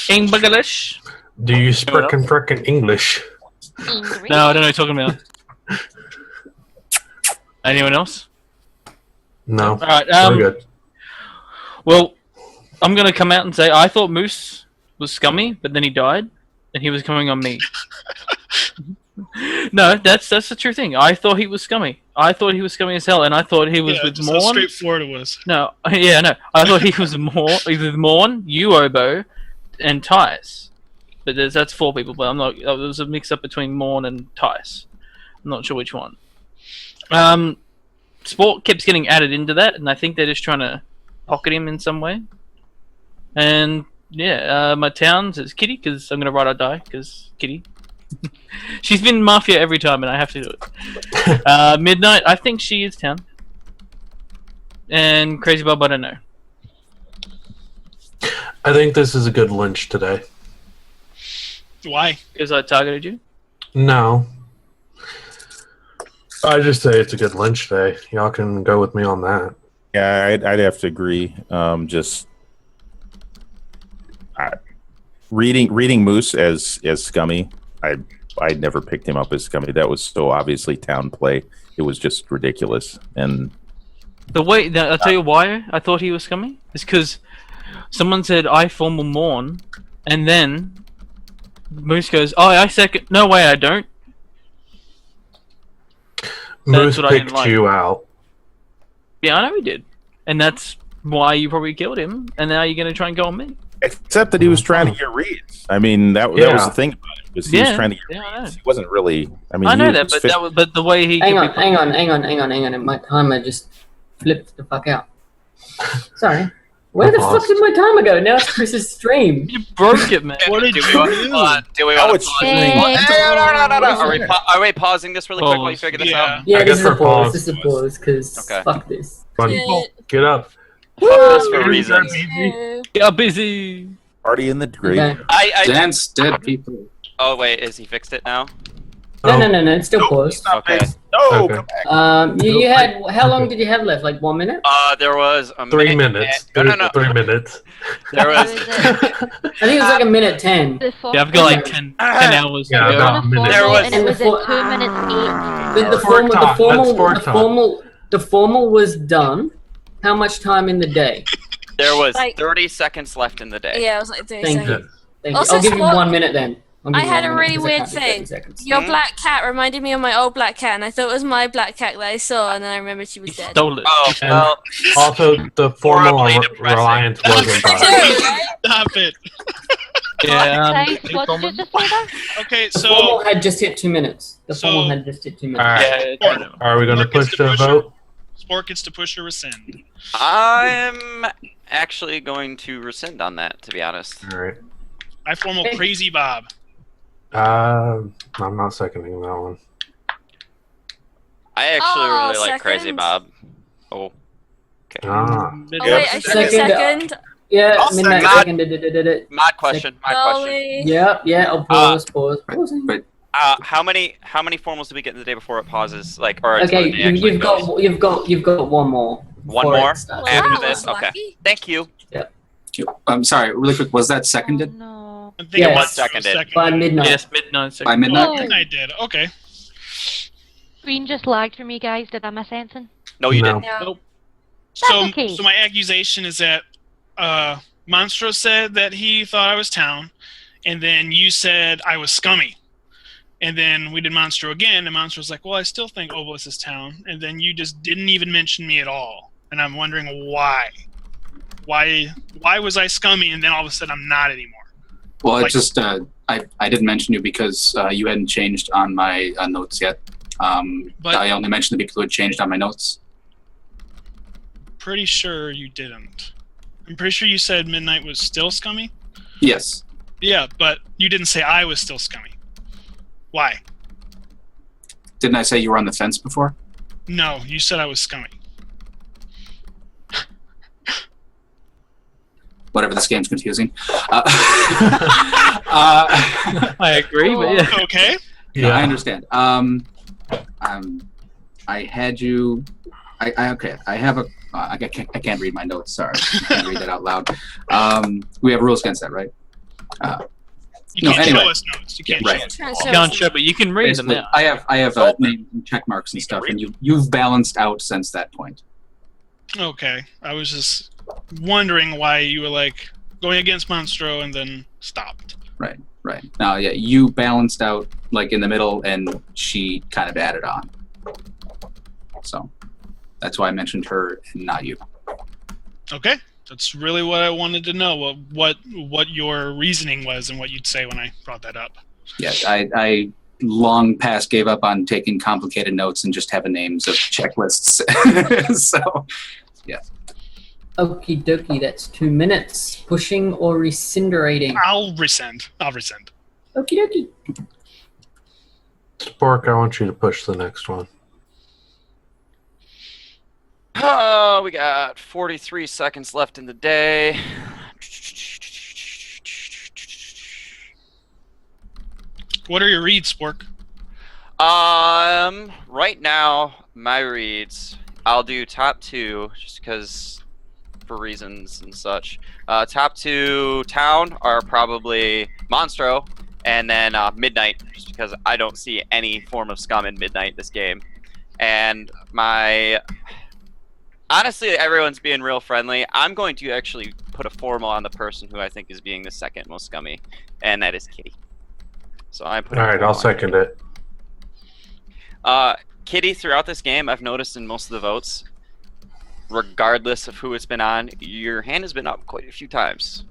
S10: English?
S8: Do you frickin' English?
S10: No, I don't know what you're talking about. Anyone else?
S8: No.
S10: All right.
S8: We're good.
S10: Well, I'm gonna come out and say I thought Moose was scummy, but then he died, and he was coming on me. No, that's the true thing. I thought he was scummy. I thought he was scummy as hell, and I thought he was with
S3: just how
S10: Morn.
S3: straightforward it was.
S10: No, yeah, no. I thought he was with Morn, you, Obo, and Tice. But that's 4 people. But I'm not. There was a mix up between Morn and Tice. I'm not sure which one. Sport keeps getting added into that, and I think they're just trying to pocket him in some way. And yeah, my towns is Kitty, because I'm gonna ride or die, because Kitty. She's been mafia every time, and I have to do it. Midnight, I think she is town. And Crazy Bob, I don't know.
S8: I think this is a good lynch today.
S3: Why?
S10: Because I targeted you.
S8: No. I just say it's a good lynch day. Y'all can go with me on that.
S6: Yeah, I'd have to agree. Reading Moose as scummy, I never picked him up as scummy. That was so obviously town play. It was just ridiculous. And
S10: The way that I'll tell you why I thought he was scummy is because someone said I formal Morn, and then Moose goes, "Oh, I second." No way, I don't.
S8: Moose
S10: what I didn't
S8: picked
S10: like.
S8: you out.
S10: Yeah, I know he did, and that's why you probably killed him. And now you're gonna try and go on me.
S6: except that he was trying to get reads. I mean, that was the thing about it. Was he was trying to get reads. He wasn't really. I mean,
S10: I know
S6: he
S10: that,
S6: was
S10: but
S6: fish-
S10: that was, but the way he.
S2: Hang on. My timer just flipped the fuck out. Sorry. Where the fuck did my timer go? Now it's Chris's stream.
S10: You broke it, man.
S3: What did
S1: Do
S3: you
S1: we want
S3: do?
S1: do we
S6: Now
S1: want
S6: it's
S1: to
S6: streaming.
S1: no. Are we pausing this really quick while you
S10: Pause.
S1: figure this
S3: Yeah.
S1: out?
S2: Yeah,
S8: I
S2: this
S8: guess
S2: is a
S8: we're
S2: pause.
S8: paused.
S2: This is a pause because
S1: Okay.
S2: fuck this.
S8: Fun.
S5: Yeah.
S8: Get up.
S1: Just for reasons.
S10: You're busy.
S6: Party in the grave.
S2: Okay.
S1: I
S9: Dance, dead people.
S1: Oh wait, is he fixed it now?
S2: No, it's still paused.
S1: Okay.
S6: No,
S8: Okay.
S6: come back.
S2: You had how long did you have left? Like 1 minute?
S1: There was a
S8: 3
S1: minute
S8: minutes.
S1: No.
S8: 3 minutes.
S1: There
S11: What
S1: was.
S11: is it?
S2: I think it was like a minute 10.
S11: The
S10: Yeah, I've got like 10 hours
S8: Yeah,
S10: to go.
S8: about a minute.
S1: There was-
S11: and it was in
S2: Before-
S11: 2 minutes 8.
S2: The
S8: Sport talk, that's sport talk.
S2: the formal was done. How much time in the day?
S1: There was
S5: Like-
S1: 30 seconds left in the day.
S5: Yeah, I was like 30
S2: Thank
S5: seconds.
S2: you. Thank you.
S5: Also,
S2: I'll give you
S5: Sport-
S2: 1 minute then. I'll give
S5: I
S2: you
S5: had
S2: 1
S5: a
S2: minute
S5: really
S2: 'cause I
S5: weird
S2: can't do 30
S5: thing.
S2: seconds.
S5: Your
S1: Hmm?
S5: black cat reminded me of my old black cat, and I thought it was my black cat that I saw, and then I remembered she was dead.
S10: Stole it.
S1: Oh,
S8: And
S1: well,
S8: also, the formal
S1: Horribly depressing.
S8: reliance wasn't
S5: I
S8: on.
S5: do, right?
S3: Stop it.
S10: Yeah.
S11: Guys, what did you just say there?
S3: Okay,
S2: The formal
S3: so
S2: had just hit 2 minutes. The
S3: So-
S2: formal had just hit 2
S8: All
S2: minutes.
S8: right.
S10: Yeah.
S8: Are we going to
S3: Sport gets
S8: push
S3: to
S8: the
S3: push
S8: vote?
S3: Sport gets to push or rescind.
S1: I'm actually going to rescind on that, to be honest.
S8: All right.
S3: I formal Crazy Bob.
S8: I'm not seconding that one.
S1: I actually
S5: Oh,
S1: really like Crazy
S5: second?
S1: Bob. Oh.
S8: Ah.
S5: Oh, wait, I should have
S2: Second.
S5: second.
S2: Yeah,
S1: I'll
S2: midnight
S1: second.
S2: second. Did it.
S1: Mod question. Mod question.
S5: Dolly.
S2: Yeah. I'll pause. Pausing.
S9: But
S1: How many formals do we get in the day before it pauses? Like, or until
S2: Okay,
S1: the day actually goes?
S2: you've got one more.
S1: One
S2: before it
S1: more?
S2: starts.
S5: Well,
S1: After
S5: that
S1: this,
S5: was
S1: okay.
S5: lucky.
S1: Thank you.
S9: I'm sorry, really quick. Was that seconded?
S11: Oh, no.
S3: I think it
S2: Yes.
S3: was
S1: seconded.
S2: By midnight.
S10: Yes, midnight.
S9: By midnight?
S11: Oh.
S3: I did. Okay.
S11: Screen just lagged for me, guys. Did I miss anything?
S1: No, you
S8: No.
S1: didn't.
S5: No.
S3: So,
S11: okay.
S3: so my accusation is that Monstro said that he thought I was town, and then you said I was scummy. And then we did Monstro again, and Monstro was like, well, I still think Obelisk is town. And then you just didn't even mention me at all. And I'm wondering why. Why was I scummy, and then all of a sudden I'm not anymore?
S9: Well,
S3: Like-
S9: it's just I didn't mention you because you hadn't changed on my notes yet.
S3: But-
S9: I only mentioned the people who had changed on my notes.
S3: Pretty sure you didn't. I'm pretty sure you said Midnight was still scummy.
S9: Yes.
S3: Yeah, but you didn't say I was still scummy. Why?
S9: Didn't I say you were on the fence before?
S3: No, you said I was scummy.
S9: Whatever, this game's confusing.
S10: I agree, but yeah.
S3: Okay.
S9: No, I understand. I had you. Okay. I have a. I can't read my notes. Sorry, I can't read that out loud. We have rules against that, right?
S3: You
S9: No,
S3: can't
S9: anyway.
S3: show us notes. You can't
S9: Right.
S3: show us.
S5: Trying to
S3: notes.
S5: show
S10: Can't
S5: us-
S10: show, but you can read them
S9: Basically,
S10: now.
S9: I have names and check marks and stuff, and you've balanced out since that point.
S3: Okay. I was just wondering why you were like going against Monstro and then stopped.
S9: Right. Now, yeah, you balanced out like in the middle, and she kind of added on. So that's why I mentioned her and not you.
S3: Okay. That's really what I wanted to know. What your reasoning was and what you'd say when I brought that up.
S9: Yeah, I long past gave up on taking complicated notes and just having names of checklists. So, yeah.
S2: Okie dokie, that's 2 minutes. Pushing or rescinderating?
S3: I'll rescind.
S2: Okie dokie.
S8: Spork, I want you to push the next one.
S1: Oh, we got 43 seconds left in the day.
S3: What are your reads, Spork?
S1: Right now, my reads, I'll do top two just because for reasons and such. Top two town are probably Monstro and then Midnight, just because I don't see any form of scum in Midnight this game. And honestly, everyone's being real friendly. I'm going to actually put a formal on the person who I think is being the second most scummy, and that is Kitty. So I'm putting.
S8: All right, I'll second it.
S1: Kitty, throughout this game, I've noticed in most of the votes, regardless of who it's been on, your hand has been up quite a few times.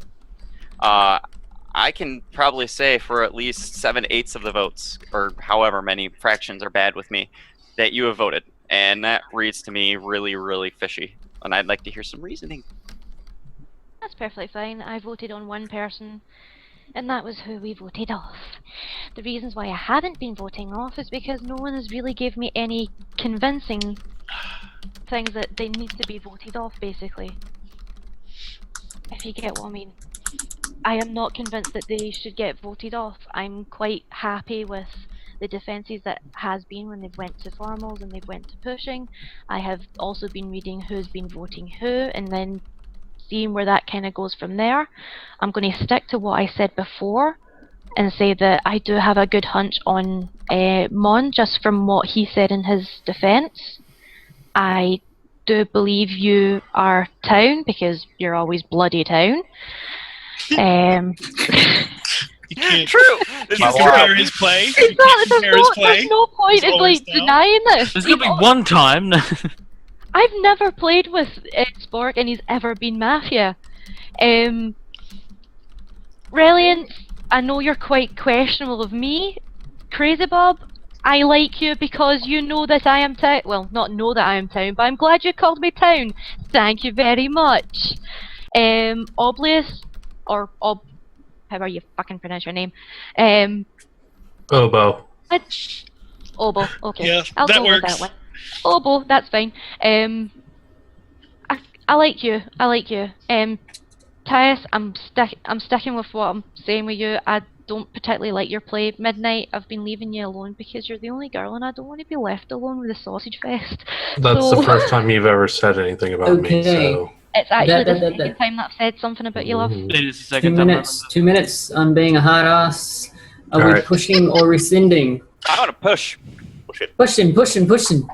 S1: I can probably say for at least 7/8 of the votes, or however many fractions are bad with me, that you have voted. and that reads to me really, really fishy. And I'd like to hear some reasoning.
S11: That's perfectly fine. I voted on one person, and that was who we voted off. The reasons why I haven't been voting off is because no one has really gave me any convincing things that they need to be voted off, basically. If you get what I mean. I am not convinced that they should get voted off. I'm quite happy with the defences that has been when they've went to formals and they've went to pushing. I have also been reading who's been voting who and then seeing where that kind of goes from there. I'm going to stick to what I said before and say that I do have a good hunch on Mon, just from what he said in his defence. I do believe you are town, because you're always bloody town.
S3: You can't,
S1: True.
S3: you can't compare his play. You can't compare his play.
S11: There's no point
S3: He's
S11: in
S3: always
S11: like
S3: down.
S11: denying this.
S10: There's gonna be one time.
S11: I've never played with Spork and he's ever been Mafia. Reliant, I know you're quite questionable of me. Crazy Bob, I like you because you know that I am town. Well, not know that I am town, but I'm glad you called me town. Thank you very much. Obvious, or however you fucking pronounce your name.
S8: Obo.
S11: Obo, okay.
S3: Yeah,
S11: I'll
S3: that
S11: go with
S3: works.
S11: that one. Obo, that's fine. I like you. I like you. Tyus, I'm sticking with what I'm saying with you. I don't particularly like your play. Midnight, I've been leaving you alone because you're the only girl and I don't want to be left alone with a sausage fest.
S8: That's
S11: So-
S8: the first time you've ever said anything about me, so...
S11: It's actually the
S2: That-
S11: second time that I've said something about you, love.
S8: Ooh.
S10: It is the
S2: 2
S10: second time.
S2: minutes. 2 minutes on being a hard ass. Are we
S8: Alright.
S2: pushing or rescinding?
S1: I want to push. Push it.
S2: Pushing.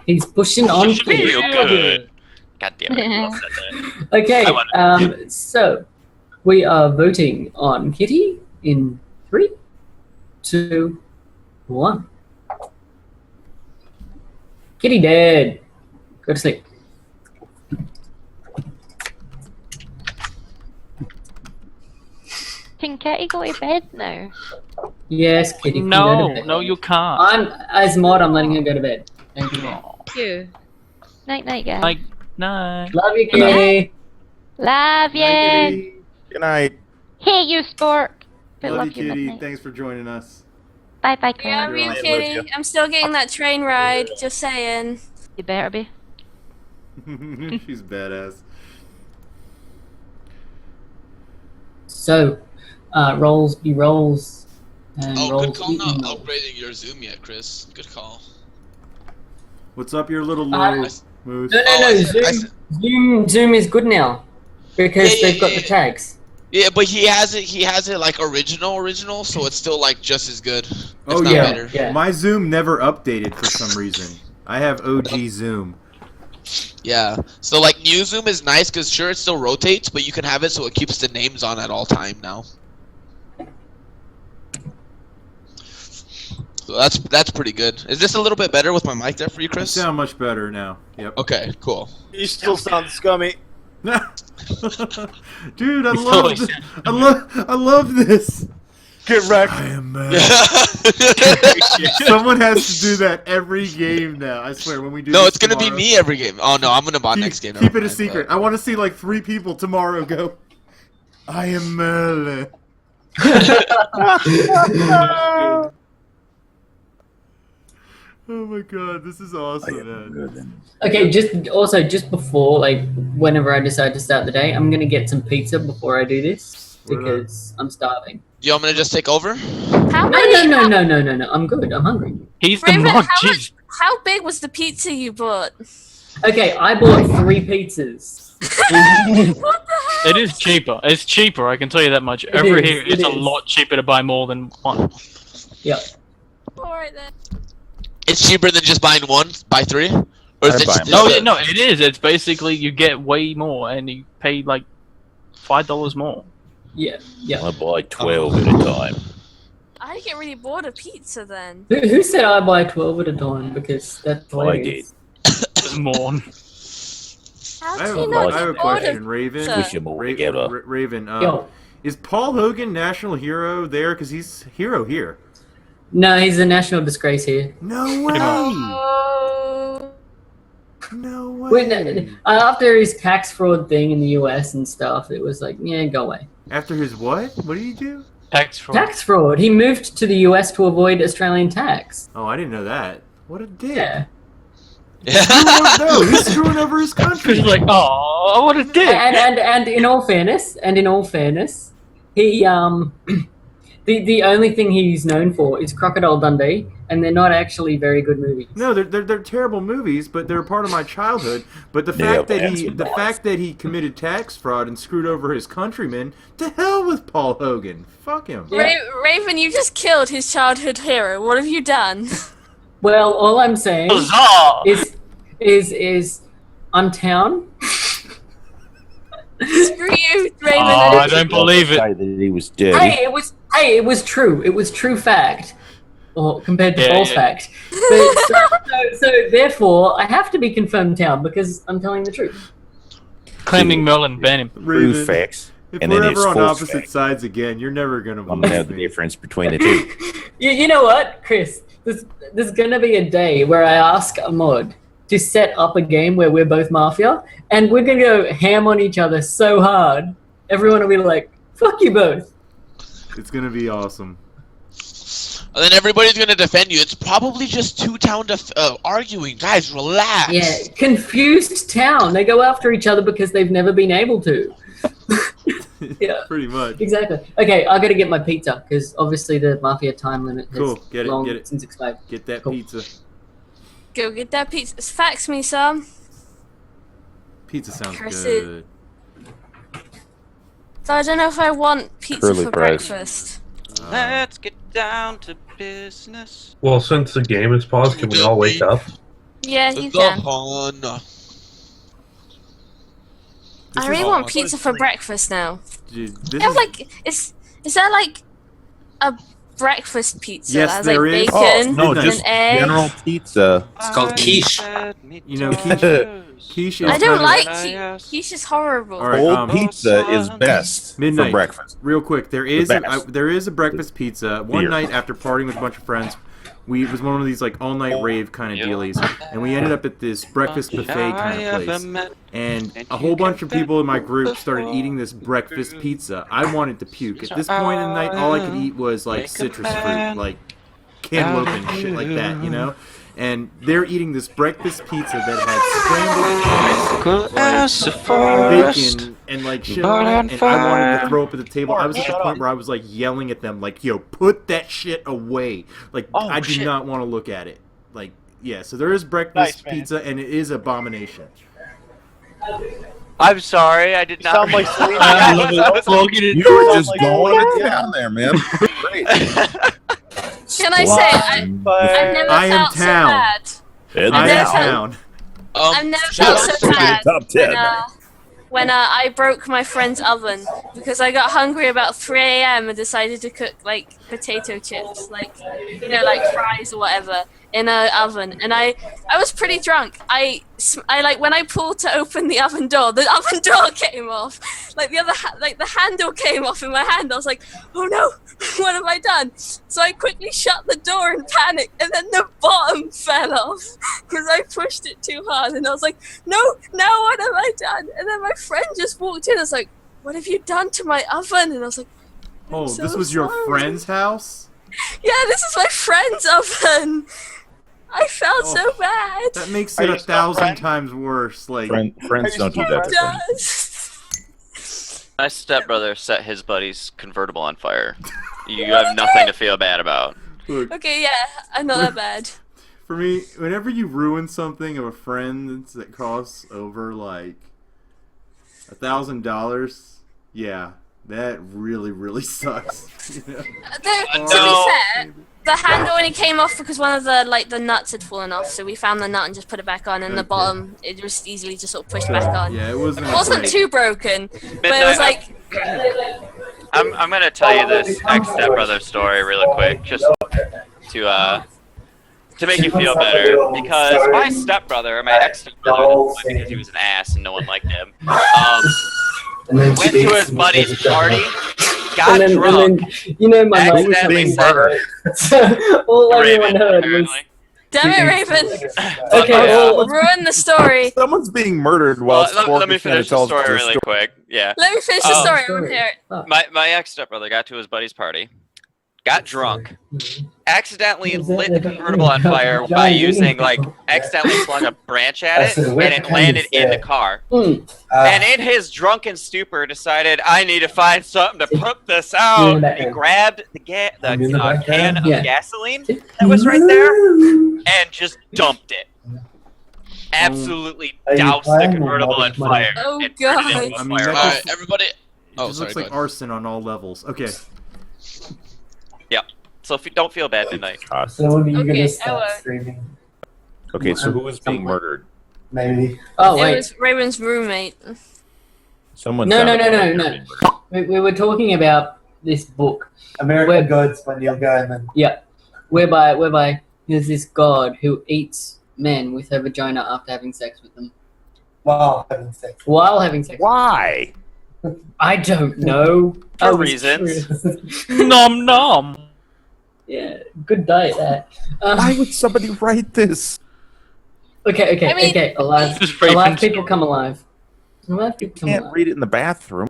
S2: He's pushing on.
S1: Push it real good. God damn it. Who else said that?
S2: Okay,
S1: I want
S2: so we are voting on Kitty in 3, 2, 1. Kitty dead. Go to sleep.
S11: Can Kitty go to bed now?
S2: Yes, Kitty. can go
S10: No,
S2: to bed.
S10: no, you can't.
S2: I'm as mod. I'm letting her go to bed. Thank you.
S11: Thank you. Night, night, guys.
S10: Like, no.
S2: Love you, Kitty.
S11: Love you.
S6: Good night.
S11: Hate you, Spork. But
S12: Love you, Kitty.
S11: Midnight.
S12: Thanks for joining us.
S11: Bye, bye,
S5: Yeah,
S11: Clara.
S5: me
S6: Right,
S5: kidding.
S6: Olivia.
S5: I'm still getting that train ride. Just saying.
S11: You better be.
S12: She's badass.
S2: So, rolls be rolls. And
S4: Oh,
S2: rolls
S4: good call
S2: be
S4: not
S2: rolls.
S4: upgrading your Zoom yet, Chris. Good call.
S12: What's up, your little low moose?
S2: No,
S4: Oh, I
S2: Zoom,
S4: see.
S2: Zoom is good now because
S4: Yeah,
S2: they've got the
S4: yeah.
S2: tags.
S4: Yeah, but he has it like original, so it's still like just as good. If
S12: Oh
S4: not
S12: yeah.
S4: better.
S2: Yeah.
S12: My Zoom never updated for some reason. I have OG Zoom.
S4: Yeah. So like new Zoom is nice because sure it still rotates, but you can have it so it keeps the names on at all time now. So that's pretty good. Is this a little bit better with my mic there for you,
S12: I
S4: Chris?
S12: sound much better now. Yep.
S4: Okay, cool.
S7: You still sound scummy.
S12: Dude, I
S10: He's
S12: love
S10: totally
S12: this. I love this.
S7: Get wrecked.
S12: I am mad. Someone has to do that every game now. I swear when we do.
S4: No,
S12: this
S4: it's gonna be
S12: tomorrow,
S4: me every game. Oh no, I'm gonna bot next game.
S12: Keep
S4: never
S12: it a
S4: mind,
S12: secret.
S4: but-
S12: I want to see like 3 people tomorrow go. I am mad. Oh my god, this is awesome, man.
S2: Okay, just before, like, whenever I decide to start the day, I'm gonna get some pizza before I do this because I'm starving.
S4: You want me to just take over?
S5: How
S2: No,
S5: many?
S2: no. I'm good. I'm hungry.
S10: He's the
S5: Raven,
S10: mod.
S5: how,
S10: Jeez.
S5: how big was the pizza you bought?
S2: Okay, I bought 3 pizzas.
S5: What the hell?
S10: It is cheaper. It's cheaper, I can tell you that much.
S2: It
S10: Over
S2: is,
S10: here,
S2: it
S10: it's a
S2: is.
S10: lot cheaper to buy more than one.
S2: Yep.
S5: Alright then.
S4: It's cheaper than just buying one, buy 3? Or is
S6: I'd
S4: it
S6: buy
S4: just
S10: No,
S6: more.
S10: no, it is. It's basically you get way more, and you pay like $5 more.
S2: Yeah.
S6: I buy 12 at a time.
S5: I get really bored of pizza then.
S2: Who said I buy 12 at a time? Because that's hilarious.
S10: It's more.
S5: How
S12: I
S5: do
S12: have,
S5: you
S12: a,
S5: not
S12: I have a
S5: get bored
S12: question,
S5: of
S12: Raven.
S5: pizza?
S6: Push them all together.
S12: Raven,
S2: Yo.
S12: is Paul Hogan national hero there? Because he's hero here.
S2: No, he's a national disgrace here.
S12: No way.
S5: Oh.
S12: No way.
S2: After his tax fraud thing in the US and stuff, it was like, yeah, go away.
S12: After his what? What did he do?
S10: Tax fraud.
S2: Tax fraud. He moved to the US to avoid Australian tax.
S12: Oh, I didn't know that. What a dick.
S2: Yeah.
S12: No, he's screwing over his country.
S10: He's like, oh, what a dick.
S2: And in all fairness, he the only thing he's known for is Crocodile Dundee, and they're not actually very good movies.
S12: No, they're terrible movies, but they're part of my childhood. But the fact that he committed tax fraud and screwed over his countrymen, to hell with Paul Hogan. Fuck him.
S5: Raven, you just killed his childhood hero. What have you done?
S2: Well, all I'm saying is I'm town.
S5: Screw you, Raven.
S10: Oh, I don't believe it.
S6: That he was dead.
S2: Hey, it was true. It was true fact, or compared to false fact. So therefore, I have to be confirmed town because I'm telling the truth.
S10: Claiming Merlin, ban him.
S6: True facts.
S12: If
S6: And
S12: we're
S6: then it's
S12: ever on
S6: false
S12: opposite
S6: fact.
S12: sides again, you're never gonna
S6: I'm
S12: believe
S6: gonna know the
S12: me.
S6: difference between the two.
S2: You know what, Chris? There's gonna be a day where I ask Ahmad to set up a game where we're both mafia, and we're gonna go ham on each other so hard, everyone will be like, "Fuck you both."
S12: It's gonna be awesome.
S4: And then everybody's gonna defend you. It's probably just two town arguing. Guys, relax.
S2: Yeah, confused town. They go after each other because they've never been able to. Yeah,
S12: Pretty much.
S2: exactly. Okay, I gotta get my pizza because obviously the mafia time limit has
S12: Cool. Get
S2: long
S12: it.
S2: since expired.
S12: Get that
S2: Cool.
S12: pizza.
S5: Go get that pizza. Fax me some.
S12: Pizza sounds
S5: Curse
S12: good.
S5: So I don't know if I want pizza
S6: Curly
S5: for
S6: fries.
S5: breakfast.
S1: Let's get down to business.
S8: Well, since the game is paused, can we all wake up?
S5: Yeah, you
S4: The
S5: can.
S4: fun.
S5: I really want pizza for breakfast now.
S12: Dude,
S5: I have like, is there like a breakfast pizza
S12: Yes,
S5: that has
S12: there
S5: like
S12: is.
S5: bacon
S6: No,
S5: and
S6: just
S5: egg?
S6: general pizza.
S9: It's called quiche.
S12: You know, quiche is
S5: I don't
S12: kinda-
S5: like quiche. Quiche is horrible.
S12: All right,
S6: Cold pizza is best
S12: midnight
S6: for breakfast.
S12: Real quick, there is
S6: The best.
S12: there is a breakfast pizza. One
S6: Beer.
S12: night after partying with a bunch of friends, it was one of these like all night rave kind of dealies, and we ended up at this breakfast buffet kind of place. And a whole bunch of people in my group started eating this breakfast pizza. I wanted to puke. At this point in the night, all I could eat was like citrus fruit, like cantaloupe and shit like that, you know. And they're eating this breakfast pizza that had scrambled eggs, like bacon, and like shit on it. And I wanted to throw up at the table. I was at the point where I was like yelling at them, like, "Yo, put that shit away!" Like, I do not want to look at it. Like, yeah. So there is breakfast pizza, and it is abomination.
S1: I'm sorry, I did not.
S7: Sound like
S10: I love it. Flogging it.
S6: You were just going it down there, man. Great.
S5: Can I say I've never
S12: I am
S5: felt so
S12: town.
S5: bad.
S6: And
S12: I am
S5: never-
S12: town.
S5: I've never felt so bad
S6: Top 10.
S5: when I broke my friend's oven because I got hungry about 3 a.m. and decided to cook like potato chips, like like fries or whatever in an oven. And I was pretty drunk. I like when I pulled to open the oven door came off. Like the handle came off in my hand. I was like, oh no, what have I done? So I quickly shut the door in panic, and then the bottom fell off because I pushed it too hard. And I was like, no, now what have I done? And then my friend just walked in. I was like, what have you done to my oven? And I was like,
S12: Oh,
S5: so
S12: this was your
S5: sorry.
S12: friend's house?
S5: yeah, this is my friend's oven. I felt so bad.
S12: That makes
S7: Are
S12: it
S7: you
S12: 1,000
S7: friend?
S12: times worse. Like,
S6: Friends don't do that.
S5: It
S6: to friends.
S5: does.
S1: My stepbrother set his buddy's convertible on fire. You have nothing to feel bad about.
S12: look,
S5: Okay, yeah, I'm not that bad.
S12: for me, whenever you ruin something of a friend that costs over like $1,000, yeah, that really sucks. You know?
S5: To
S1: No.
S5: be fair, the handle only came off because one of the nuts had fallen off, so we found the nut and just put it back on, and the
S12: Okay.
S5: bottom it was easily just sort of pushed back on.
S12: Yeah, it wasn't.
S5: It wasn't too broken, but it was like
S1: I'm gonna tell you this ex-stepbrother story really quick, just to make you feel better, because my stepbrother, my ex-stepbrother, because he was an ass and no one liked him, went to his buddy's party, got drunk,
S2: and then my mom was
S1: accidentally
S2: having
S1: said,
S2: so all everyone
S1: Raven,
S2: heard was
S1: apparently.
S5: Damn it, Raven!
S2: Okay, well,
S5: Ruin the story.
S6: Someone's being murdered while
S1: Let me
S6: Spork is trying to
S1: finish the
S6: tell
S1: story
S6: us a
S1: really quick. Yeah.
S5: Let me finish the
S1: Oh.
S5: story. I want to hear it.
S2: Fuck.
S1: My ex stepbrother got to his buddy's party, got drunk, accidentally
S2: Is that
S1: lit the
S2: the-
S1: convertible on fire by using accidentally slung a branch at it, and it landed in the car. And in his drunken stupor, decided I need to find something to put this out. And he grabbed the can of
S2: Yeah.
S1: gasoline that was right there and just dumped it. Absolutely doused the convertible in fire.
S5: Oh,
S1: and
S5: God.
S1: turned it into a
S12: I mean,
S1: fire.
S12: that
S4: Alright,
S12: just,
S4: everybody.
S12: it
S4: Oh,
S12: just
S4: sorry.
S12: looks
S4: Go
S12: like
S4: ahead.
S12: arson on all levels. Okay.
S1: So if you don't feel bad tonight.
S2: So when are you
S5: Okay,
S2: gonna
S5: I
S2: start
S5: won't.
S2: streaming?
S6: Okay, so who was being murdered?
S2: Maybe. Oh
S5: It
S2: wait.
S5: was Raven's roommate.
S6: Someone.
S2: No,
S6: sounded
S2: no, no,
S6: like
S2: no,
S6: they're
S2: no.
S6: being
S2: We were talking about this book,
S13: American Gods by Neil Gaiman.
S2: whereby there's this god who eats men with her vagina after having sex with them.
S13: Wow, having sex.
S2: While having sex.
S6: Why?
S2: I don't know.
S1: For
S2: I was
S1: reasons.
S2: curious.
S10: Nom nom.
S2: Yeah, good diet there.
S6: Why would somebody write this?
S2: Okay,
S5: I mean-
S2: okay. Alive
S10: This is Raven's
S2: people
S10: story.
S2: come alive. Alive people come
S6: Can't
S2: alive.
S6: read it in the bathroom.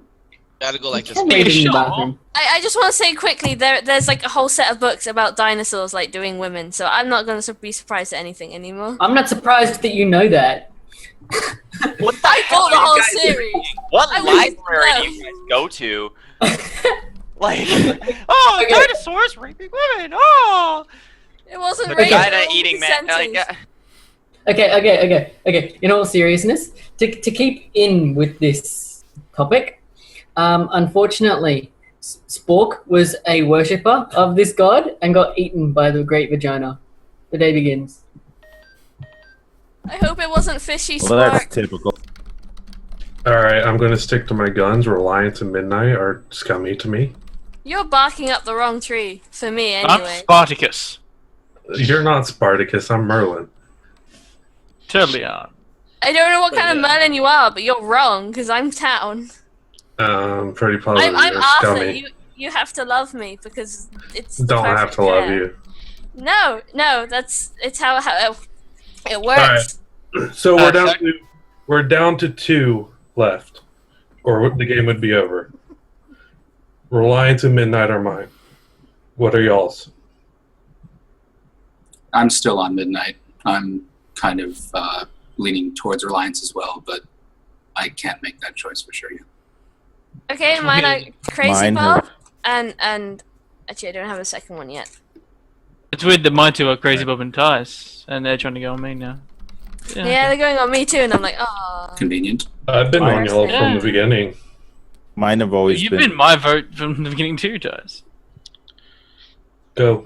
S4: Gotta go like this.
S2: Can't read it in the
S10: Sure.
S2: bathroom.
S5: I just want to say quickly, there's like a whole set of books about dinosaurs like doing women, so I'm not going to be surprised at anything anymore.
S2: I'm not surprised that you know that.
S1: What the
S5: I
S1: hell
S5: bought the
S1: are you
S5: whole
S1: guys
S5: series.
S1: reading? What
S5: I wouldn't
S1: library
S5: know.
S1: do you guys go to? Like, oh,
S2: Okay.
S1: dinosaurs raping women. Oh,
S5: It wasn't
S1: the
S5: Raven.
S1: vagina
S5: it was
S1: eating
S5: a
S1: man.
S5: sentence.
S2: Okay. In all seriousness, to keep in with this topic, unfortunately, Spork was a worshipper of this god and got eaten by the great vagina. The day begins.
S5: I hope it wasn't fishy
S6: Well, that's
S5: spark.
S6: typical.
S8: All right, I'm going to stick to my guns. Reliance and Midnight are scummy to me.
S5: You're barking up the wrong tree for me,
S10: I'm
S5: anyway.
S10: Spartacus.
S8: You're not Spartacus. I'm Merlin.
S10: Totally aren't.
S5: I don't know what kind of Merlin you are, but you're wrong because I'm Town.
S8: Pretty positive
S5: I'm
S8: you're
S5: Arthur.
S8: scummy.
S5: You have to love me because it's. the
S8: Don't have
S5: perfect
S8: to love
S5: pair.
S8: you.
S5: No, it's how it
S8: All right.
S5: works.
S8: So we're down to 2 left, or the game would be over. Reliance and Midnight are mine. What are y'all's?
S9: I'm still on Midnight. I'm kind of leaning towards Reliance as well, but I can't make that choice for sure yet.
S5: Okay, mine are Crazy
S6: Mine
S5: Bob and actually I don't have a second one yet.
S10: It's weird that my two are Crazy Bob and Tice, and they're trying to go on me now.
S5: Yeah, they're going on me too, and I'm like, oh.
S9: Convenient.
S8: I've been on y'all
S10: Yeah.
S8: from the beginning.
S6: Mine have always
S10: You've been my vote from the beginning too, Tice.
S8: Go.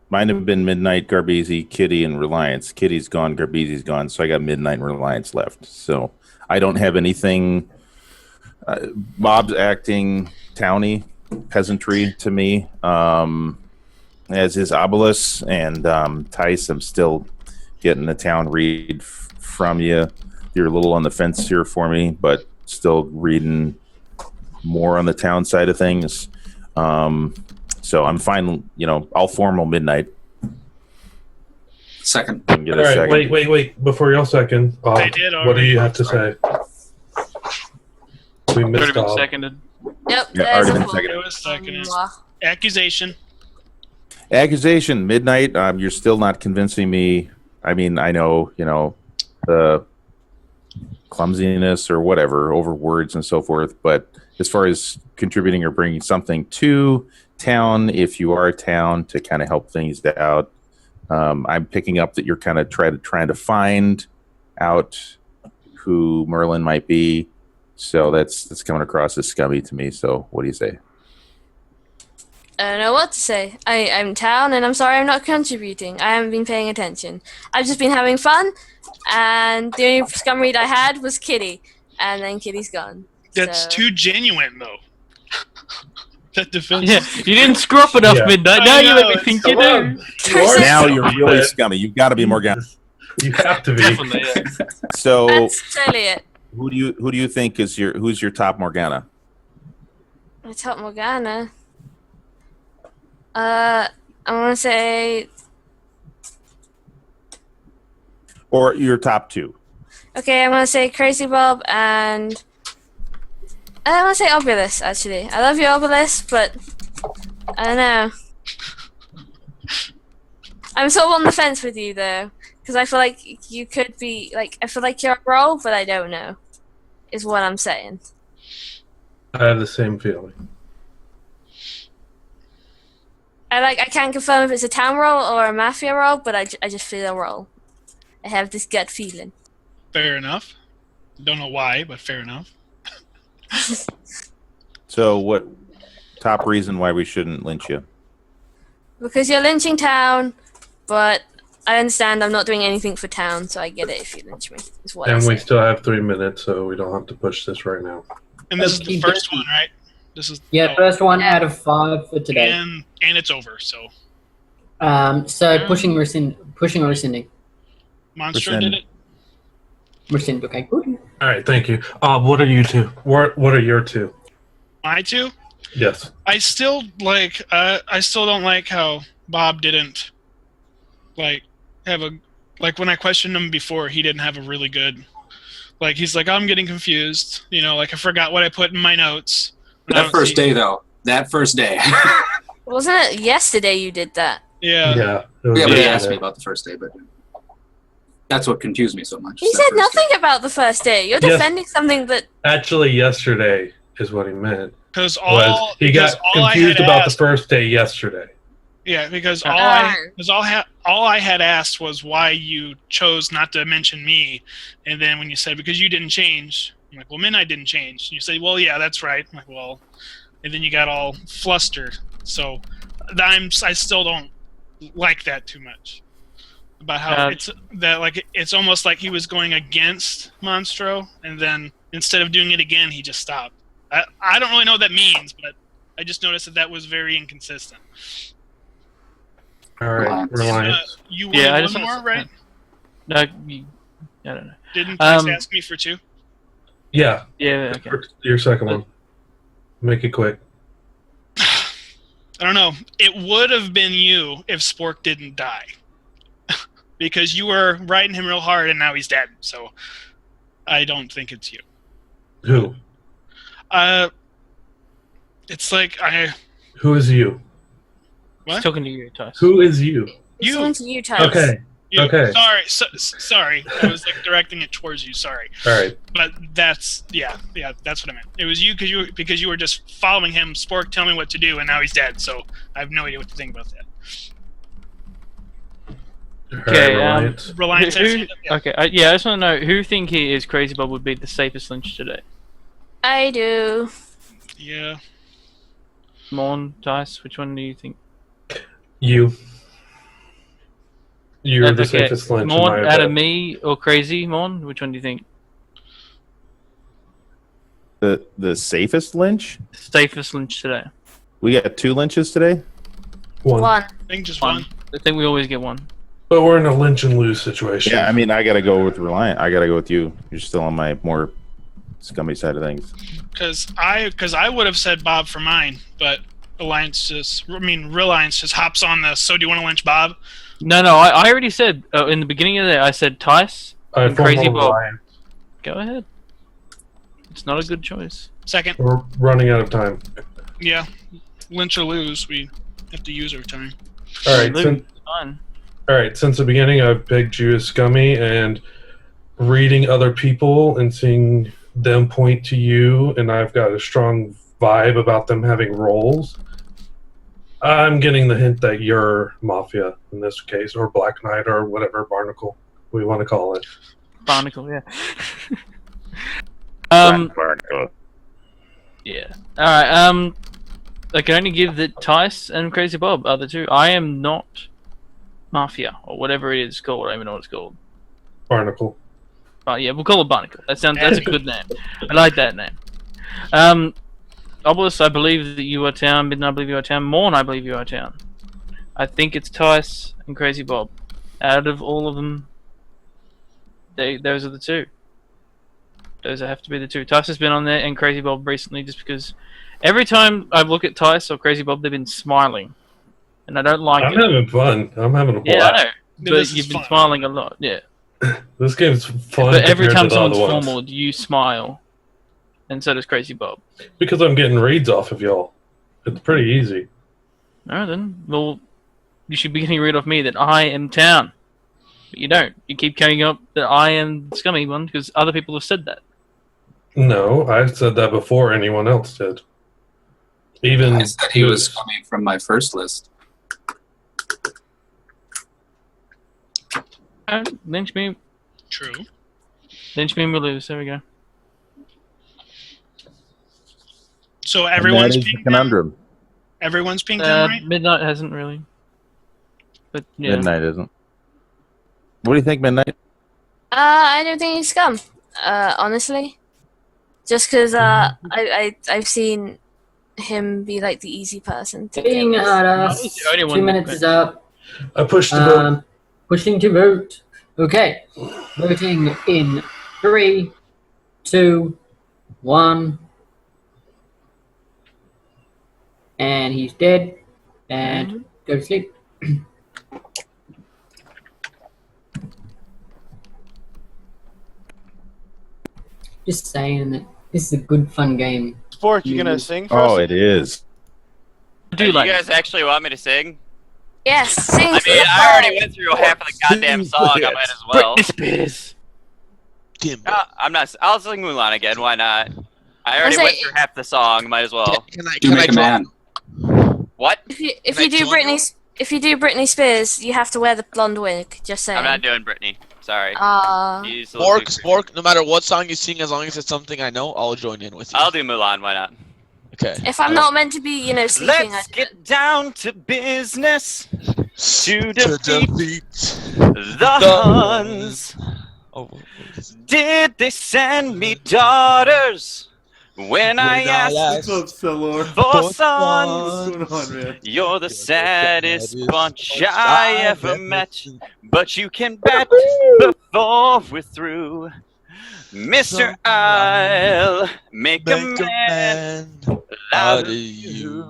S6: Mine have been Midnight, Garbisi, Kitty, and Reliance. Kitty's gone, Garbisi's gone, so I got Midnight and Reliance left. So I don't have anything. Bob's acting towny, peasantry to me, as is Obelisk, and Tice, I'm still getting the town read from you. You're a little on the fence here for me, but still reading more on the town side of things. So I'm fine, I'll formal Midnight.
S9: Second.
S6: And get
S8: All
S6: a
S8: right,
S6: second.
S8: wait. Before y'all second,
S3: They did
S8: what do
S3: already.
S8: you have to say? We
S10: Could
S8: missed
S10: have been
S8: Bob.
S10: seconded.
S5: Yep,
S6: Yeah,
S5: there's
S6: already
S5: a
S6: been
S5: full-
S6: seconded.
S3: It was seconded.
S5: Mwah.
S3: Accusation.
S6: Accusation, Midnight. You're still not convincing me. I mean, I know, the clumsiness or whatever over words and so forth, but as far as contributing or bringing something to town, if you are a town, to kind of help things out, I'm picking up that you're kind of trying to find out who Merlin might be. So that's coming across as scummy to me. So what do you say?
S5: I don't know what to say. I'm Town, and I'm sorry I'm not contributing. I haven't been paying attention. I've just been having fun, and the only scum read I had was Kitty, and then Kitty's gone.
S3: That's
S5: So-
S3: too genuine, though. That defense.
S10: Yeah, you didn't screw up enough,
S8: Yeah.
S10: Midnight.
S3: I
S10: Now you
S3: know,
S10: make me
S3: it's
S10: think
S3: so
S10: you
S8: wrong.
S10: do.
S8: You are
S6: Now
S8: scummy,
S6: you're really
S8: but
S6: scummy. You've got to be more gun.
S8: You have to be.
S10: Definitely, yeah.
S6: So
S5: That's totally it.
S6: who do you think is who's your top Morgana?
S5: My top Morgana. I want to say
S6: Or your top two.
S5: Okay, I'm gonna say Crazy Bob and I'm gonna say Obulus. Actually, I love you, Obulus, but I don't know. I'm sort of on the fence with you though, because I feel like you could be like I feel like you're a role, but I don't know. Is what I'm saying.
S8: I have the same feeling.
S5: I can't confirm if it's a town role or a mafia role, but I just feel a role. I have this gut feeling.
S3: Fair enough. Don't know why, but fair enough.
S6: So, what top reason why we shouldn't lynch you?
S5: Because you're lynching town, but I understand I'm not doing anything for town, so I get it if you lynch me. Is what
S8: And
S5: I'm
S8: we
S5: saying.
S8: still have 3 minutes, so we don't have to push this right now.
S3: And this is the first one, right? This is
S2: First one out of 5 for today.
S3: and it's over. So
S2: So pushing or rescinding?
S3: Monstro did it.
S2: Rescind. Okay, good.
S8: All right, thank you. What are you two? What are your two?
S3: My two.
S8: Yes.
S3: I still like. I still don't like how Bob didn't like have a like when I questioned him before. He didn't have a really good. Like he's like I'm getting confused. You know, like I forgot what I put in my notes.
S9: That first day, though. That first day.
S5: Wasn't it yesterday you did that?
S3: Yeah.
S8: Yeah.
S9: Yeah, but he asked me about the first day, but that's what confused me so much.
S5: He said nothing about the first day. You're defending something that.
S8: Actually, yesterday is what he meant.
S3: Because
S8: he got confused about the first day yesterday.
S3: Yeah, because all I had asked was why you chose not to mention me, and then when you said because you didn't change, I'm like, well, Midnight didn't change. And you say, well, yeah, that's right. I'm like, well, and then you got all flustered. So I still don't like that too much about how it's that like it's almost like he was going against Monstro, and then instead of doing it again, he just stopped. I don't really know what that means, but I just noticed that was very inconsistent.
S8: All right, Reliance.
S3: You wanted
S10: I
S3: one
S10: just
S3: more, right?
S10: No, I don't know.
S3: Didn't Chris ask me for two?
S8: Yeah.
S10: Yeah. Okay.
S8: Your second one. Make it quick.
S3: I don't know. It would have been you if Spork didn't die. Because you were riding him real hard and now he's dead. So I don't think it's you.
S8: Who?
S3: It's like
S8: Who is you?
S3: What?
S10: He's talking to you, Tice.
S8: Who is you?
S5: He's talking to you, Tice.
S8: Okay.
S3: You.
S8: Okay.
S3: Sorry. I was like directing it towards you. Sorry.
S8: All right.
S3: But that's that's what I meant. It was you because you were just following him. Spork, tell me what to do, and now he's dead. So I have no idea what to think about that.
S10: Okay.
S3: Reliance.
S10: Okay. I just want to know who think he is Crazy Bob would be the safest lynch today.
S5: I do.
S3: Yeah.
S10: Morn, Tice, which one do you think?
S8: You. You're the
S10: Okay.
S8: safest lynch.
S10: Morn, out of me or Crazy Morn, which one do you think?
S6: The safest lynch?
S10: Safest lynch today.
S6: We got 2 lynches today?
S5: One.
S3: I think just one.
S10: I think we always get one.
S8: But we're in a lynch and lose situation.
S6: Yeah, I mean, I got to go with Reliant. I got to go with you. You're still on my more scummy side of things.
S3: Because I would have said Bob for mine, but Reliance just hops on this. So do you want to lynch Bob?
S10: No, I already said in the beginning of the day, I said Tice and Crazy Bob.
S8: Reliance.
S10: Go ahead. It's not a good choice.
S3: Second.
S8: We're running out of time.
S3: Yeah. Lynch or lose, we have to use our time.
S8: All right.
S10: Fine.
S8: All right. Since the beginning, I've pegged you as scummy, and reading other people and seeing them point to you, and I've got a strong vibe about them having roles. I'm getting the hint that you're Mafia in this case, or Black Knight, or whatever Barnacle we want to call it.
S10: Barnacle, yeah.
S6: Barnacle.
S10: Yeah. Alright, I can only give that Tice and Crazy Bob are the two. I am not Mafia, or whatever it is called. I don't even know what it's called.
S8: Barnacle.
S10: Yeah, we'll call it Barnacle. That's a good name. I like that name. Obelisk, I believe that you are town. Midnight, I believe you are town. Morn, I believe you are town. I think it's Tice and Crazy Bob. Out of all of them, those are the two. Those have to be the two. Tice has been on there and Crazy Bob recently just because every time I look at Tice or Crazy Bob, they've been smiling. And I don't like
S8: I'm having fun. I'm having a blast.
S10: Yeah, I know. But you've been smiling a lot, yeah.
S8: This game's fun.
S10: But every
S8: compared
S10: time
S8: to the other
S10: someone's
S8: ones.
S10: formal, you smile, and so does Crazy Bob.
S8: Because I'm getting reads off of y'all. It's pretty easy.
S10: Alright then. Well, you should be getting rid of me that I am town. But you don't. You keep coming up that I am the scummy one because other people have said that.
S8: No, I said that before anyone else did. Even
S9: I said he was coming from my first list.
S10: Lynch me.
S3: True.
S10: Lynch me and we lose. There we go.
S3: So
S6: And
S3: everyone's
S6: that is the
S3: pinged him?
S6: conundrum.
S3: Everyone's pinged him, right?
S10: Midnight hasn't really. But yeah.
S6: Midnight isn't. What do you think, Midnight?
S5: I don't think he's scum. Honestly, just because I've seen him be like the easy person to
S2: Being
S5: get.
S2: us. 2 minutes is up.
S8: I pushed the vote.
S2: Pushing to vote. Okay. Voting in 3, 2, 1. And he's dead. And go to sleep. Just saying that this is a good, fun game.
S7: Spork, you gonna sing for
S6: Oh,
S7: us?
S6: it is.
S1: Do you guys actually want me to sing?
S5: Yes, sing.
S1: I mean, I already went through half of the goddamn song. I might as well. I'm not. I'll sing Mulan again. Why not? I already went through half the song. Might as well.
S9: You make a man.
S1: What?
S5: If you do Britney Spears, you have to wear the blonde wig. Just saying.
S1: I'm not doing Britney. Sorry. He's a little too
S4: Spork, no matter what song you sing, as long as it's something I know, I'll join in with you.
S1: I'll do Mulan. Why not?
S4: Okay.
S5: If I'm not meant to be, sleeping,
S1: Let's get down to business to defeat the Huns. Did they send me daughters when I asked for sons? You're the saddest bunch I ever met, but you can bet before we're through, Mister, I'll make a man out of you.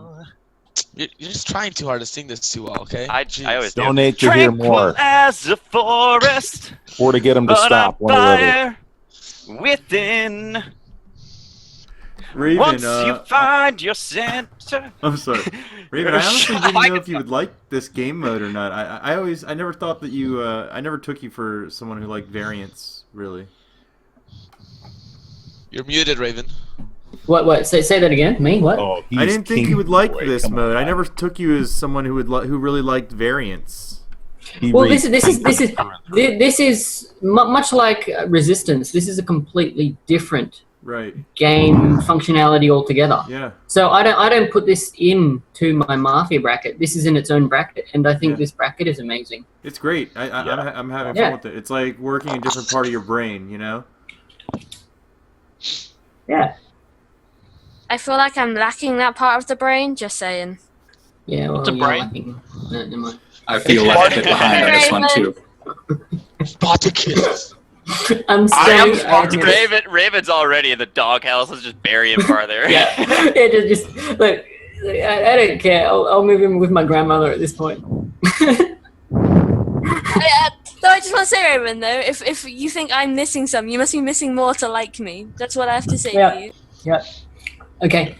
S4: You're just trying too hard to sing this too well, okay?
S1: I always do.
S6: Donate to hear more.
S1: As a forest,
S6: Or to get them to
S1: but
S6: stop.
S1: a
S6: One or the other.
S1: fire within.
S12: Raven,
S1: Once you find your center.
S12: I'm sorry, Raven. I honestly didn't know if you would like this game mode or not. I never thought that you. I never took you for someone who liked variants, really.
S4: You're muted, Raven.
S2: What? Say that again. Me? What?
S6: Oh,
S12: I didn't think you would like
S6: Ray,
S12: this
S6: come on,
S12: mode. I
S6: guys.
S12: never took you as someone who who really liked variants.
S2: Well, this is much like Resistance. This is a completely different game functionality altogether.
S12: Yeah.
S2: So I don't put this into my Mafia bracket. This is in its own bracket, and I think this bracket is amazing.
S12: It's great. I'm having
S2: Yeah.
S12: fun with it. It's like working a different part of your brain, you know?
S2: Yeah.
S5: I feel like I'm lacking that part of the brain. Just saying.
S2: Yeah. Well,
S10: It's a
S2: you're
S10: brain.
S2: lacking. No, never mind.
S9: I feel left a bit behind on this one too.
S4: Spartacus.
S2: I'm saying.
S1: Raven's already in the doghouse. Let's just bury him farther.
S2: Yeah. Just look. I don't care. I'll move in with my grandmother at this point.
S5: No, I just want to say, Raven, though, if you think I'm missing some, you must be missing more to like me. That's what I have to say to you.
S2: Yeah. Okay.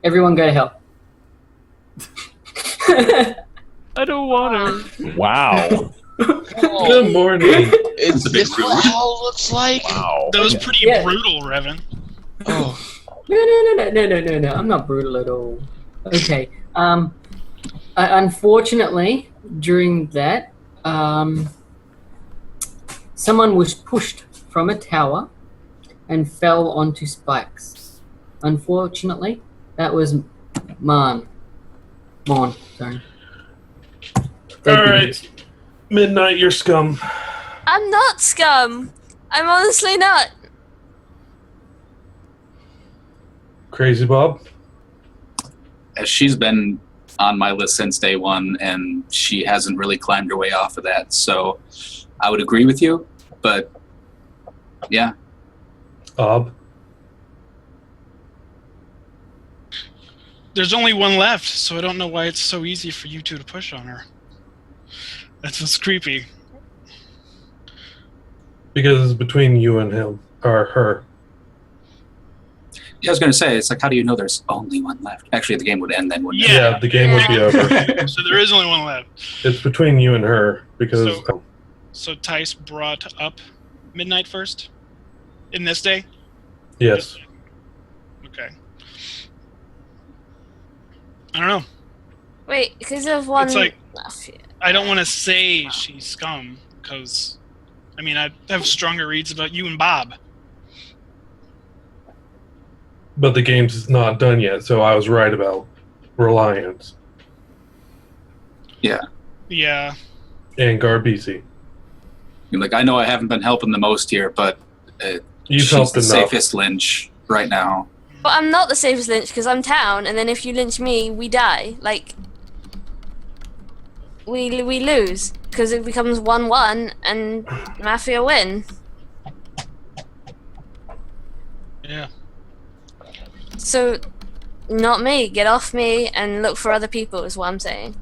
S2: Everyone go to hell.
S10: I don't want to.
S6: Wow.
S8: Good morning.
S4: Is this what hell looks like?
S6: Wow.
S3: That was pretty brutal, Revan.
S4: Oh.
S2: No. I'm not brutal at all. Okay. Unfortunately, during that, someone was pushed from a tower and fell onto spikes. Unfortunately, that was Mon, sorry.
S8: Alright. Midnight, you're scum.
S5: I'm not scum. I'm honestly not.
S8: Crazy Bob?
S9: As she's been on my list since day one, and she hasn't really climbed her way off of that. So I would agree with you, but yeah.
S3: there's only one left, so I don't know why it's so easy for you two to push on her. That's what's creepy.
S8: Because it's between you and him or her.
S9: Yeah, I was going to say, it's like, how do you know there's only one left? Actually, the game would end then, wouldn't it?
S8: Yeah, the game would be over.
S3: So there is only one left.
S8: It's between you and her because
S3: So Tice brought up midnight first in this day?
S8: yes.
S3: Okay. I don't know.
S5: Wait, because of one.
S3: It's like
S5: mafia.
S3: I don't want to say she's scum because, I mean, I have stronger reads about you and Bob.
S8: But the game's not done yet, so I was right about Reliance
S9: Yeah.
S3: Yeah.
S8: and Garbisi.
S9: Like, I know I haven't been helping the most here, but
S8: You've
S9: she's
S8: helped
S9: the
S8: enough.
S9: safest lynch right now.
S5: But I'm not the safest lynch because I'm town, and then if you lynch me, we die. Like, we lose because it becomes 1-1 and mafia win.
S3: Yeah.
S5: So, not me. Get off me and look for other people is what I'm saying.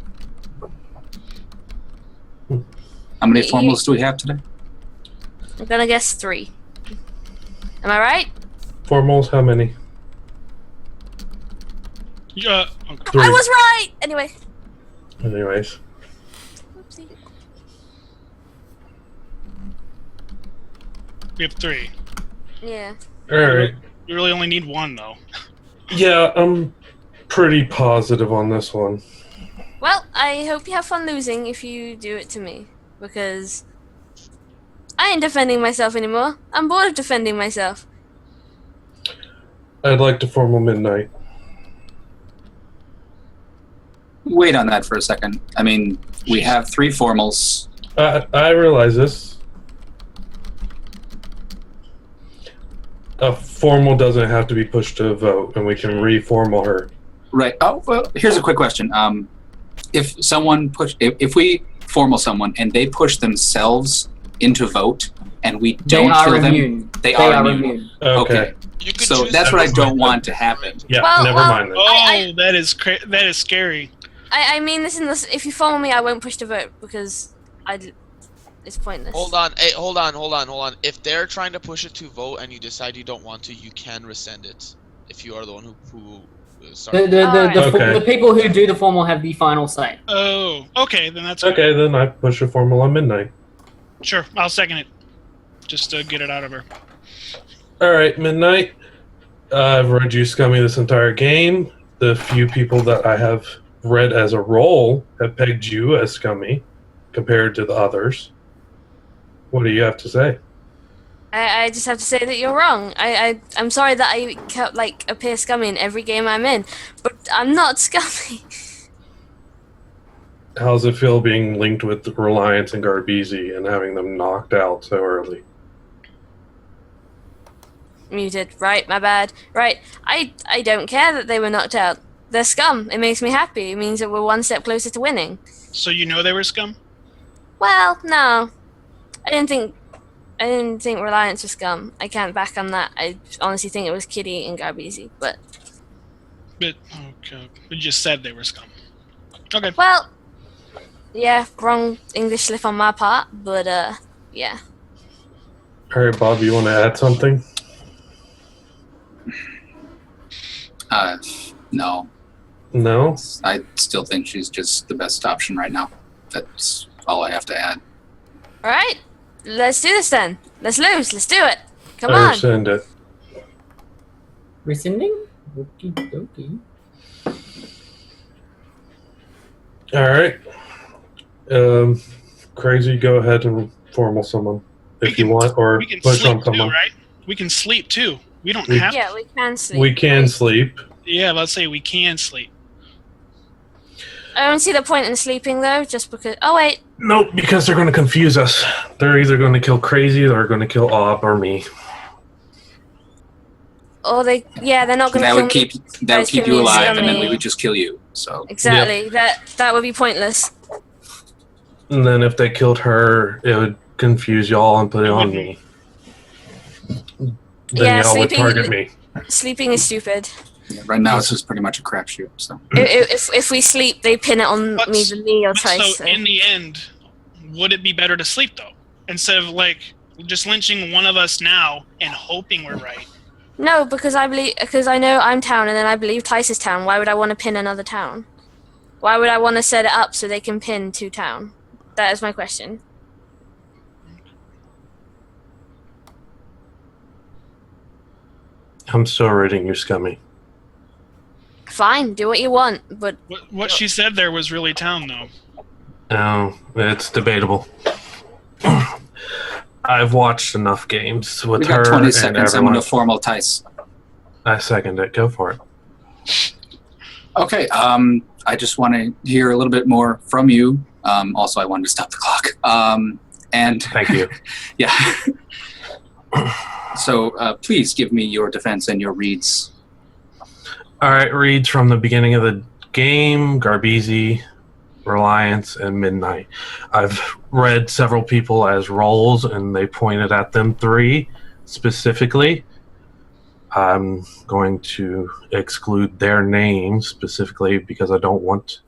S9: How many formals do we have today?
S5: I'm gonna guess 3. Am I right?
S8: Formals, how many?
S3: Yeah.
S8: Three.
S5: I was right! Anyway.
S8: Anyways.
S5: Oopsie.
S3: We have 3.
S5: Yeah.
S8: Alright.
S3: We really only need 1, though.
S8: Yeah, I'm pretty positive on this one.
S5: Well, I hope you have fun losing if you do it to me. Because I ain't defending myself anymore. I'm bored of defending myself.
S8: I'd like to formal midnight.
S9: Wait on that for a second. I mean, we have 3 formals.
S8: I realize this. A formal doesn't have to be pushed to a vote, and we can reformal her.
S9: Right. Oh, well, here's a quick question. If someone if we formal someone and they push themselves into vote and we don't
S2: are
S9: kill
S2: immune.
S9: them, they are immune.
S8: Okay.
S4: You could
S9: So
S4: choose
S9: that's
S4: to
S9: what I
S4: vote.
S9: don't want to happen.
S8: Yeah,
S5: Well,
S8: never
S5: well,
S8: mind that.
S3: Oh, that is scary.
S5: I mean this in this. If you follow me, I won't push to vote because it's pointless.
S4: Hold on. Hey, hold on. If they're trying to push it to vote and you decide you don't want to, you can rescind it. If you are the one who started.
S8: Okay.
S2: The people who do the formal have the final say.
S3: Oh, okay, then that's
S8: Okay, then I push a formal on midnight.
S3: Sure, I'll second it. Just to get it out of her.
S8: Alright, midnight. I've read you scummy this entire game. The few people that I have read as a role have pegged you as scummy compared to the others. What do you have to say?
S5: I just have to say that you're wrong. I'm sorry that I appear scummy in every game I'm in, but I'm not scummy.
S8: How's it feel being linked with Reliance and Garbisi and having them knocked out so early?
S5: Muted. Right, my bad. Right, I don't care that they were knocked out. They're scum. It makes me happy. It means that we're one step closer to winning.
S3: So you know they were scum?
S5: Well, no. I didn't think Reliance was scum. I can't back on that. I honestly think it was Kitty and Garbisi, but...
S3: But, okay. You just said they were scum. Okay.
S5: Well, yeah, wrong English slip on my part, but, yeah.
S8: Alright, Bob, you want to add something?
S9: No.
S8: No?
S9: I still think she's just the best option right now. That's all I have to add.
S5: Alright, let's do this then. Let's lose. Let's do it. Come
S8: I
S5: on.
S8: rescind it.
S2: Rescinding? Okie dokie.
S8: Alright. Crazy, go ahead and formal someone if you want, or
S3: We can
S8: push
S3: sleep
S8: on someone.
S3: too, right? We can sleep too. We don't
S8: We-
S3: have
S5: Yeah, we can sleep.
S8: We can sleep.
S3: Yeah, let's say we can sleep.
S5: I don't see the point in sleeping though, just because. Oh wait,
S8: Nope, because they're going to confuse us. They're either going to kill Crazy or they're going to kill Ob or me.
S5: or they're not gonna.
S9: That
S5: kill
S9: would
S5: me.
S9: keep that would
S5: Guys,
S9: keep
S5: kill
S9: you
S5: me and
S9: alive, and then
S5: scummy.
S9: we would just kill you. So
S5: Exactly. That would be pointless.
S8: And then if they killed her, it would confuse y'all and put it on me. Then
S5: Yeah,
S8: y'all would
S5: sleeping-
S8: target me.
S5: Sleeping is stupid.
S9: Yeah, right now, it's just pretty much a crapshoot. So
S5: If we sleep, they pin it on
S3: But-
S5: either me or
S3: But
S5: Tice.
S3: so in the end, would it be better to sleep though, instead of like just lynching one of us now and hoping we're right?
S5: No, because I know I'm town, and then I believe Tice is town. Why would I want to pin another town? Why would I want to set it up so they can pin 2 town? That is my question.
S8: I'm still rating you scummy.
S5: Fine, do what you want, but
S3: What she said there was really town though.
S8: No, it's debatable. I've watched enough games with
S9: we
S8: her
S9: got 20
S8: and
S9: seconds. I'm
S8: everyone.
S9: going to formal Tice.
S8: I second it. Go for it.
S9: Okay. I just want to hear a little bit more from you. Also, I wanted to stop the clock. And
S8: Thank you.
S9: yeah. So please give me your defense and your reads.
S8: All right, reads from the beginning of the game: Garbisi, Reliance, and Midnight. I've read several people as roles, and they pointed at them 3 specifically. I'm going to exclude their names specifically because I don't want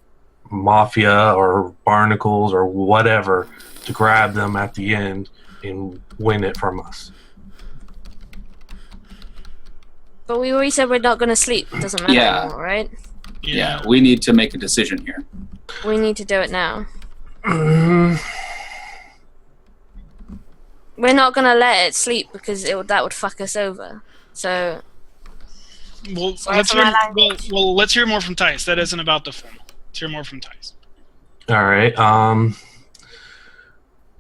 S8: Mafia or Barnacles or whatever to grab them at the end and win it from us.
S5: But we already said we're not going to sleep. It doesn't matter
S9: Yeah.
S5: anymore, right?
S9: Yeah, we need to make a decision here.
S5: We need to do it now. We're not going to let it sleep because that would fuck us over. So,
S3: Well,
S5: Sorry
S3: let's
S5: for
S3: hear.
S5: my language.
S3: Well, let's hear more from Tice. That isn't about the formal. Let's hear more from Tice.
S8: All right.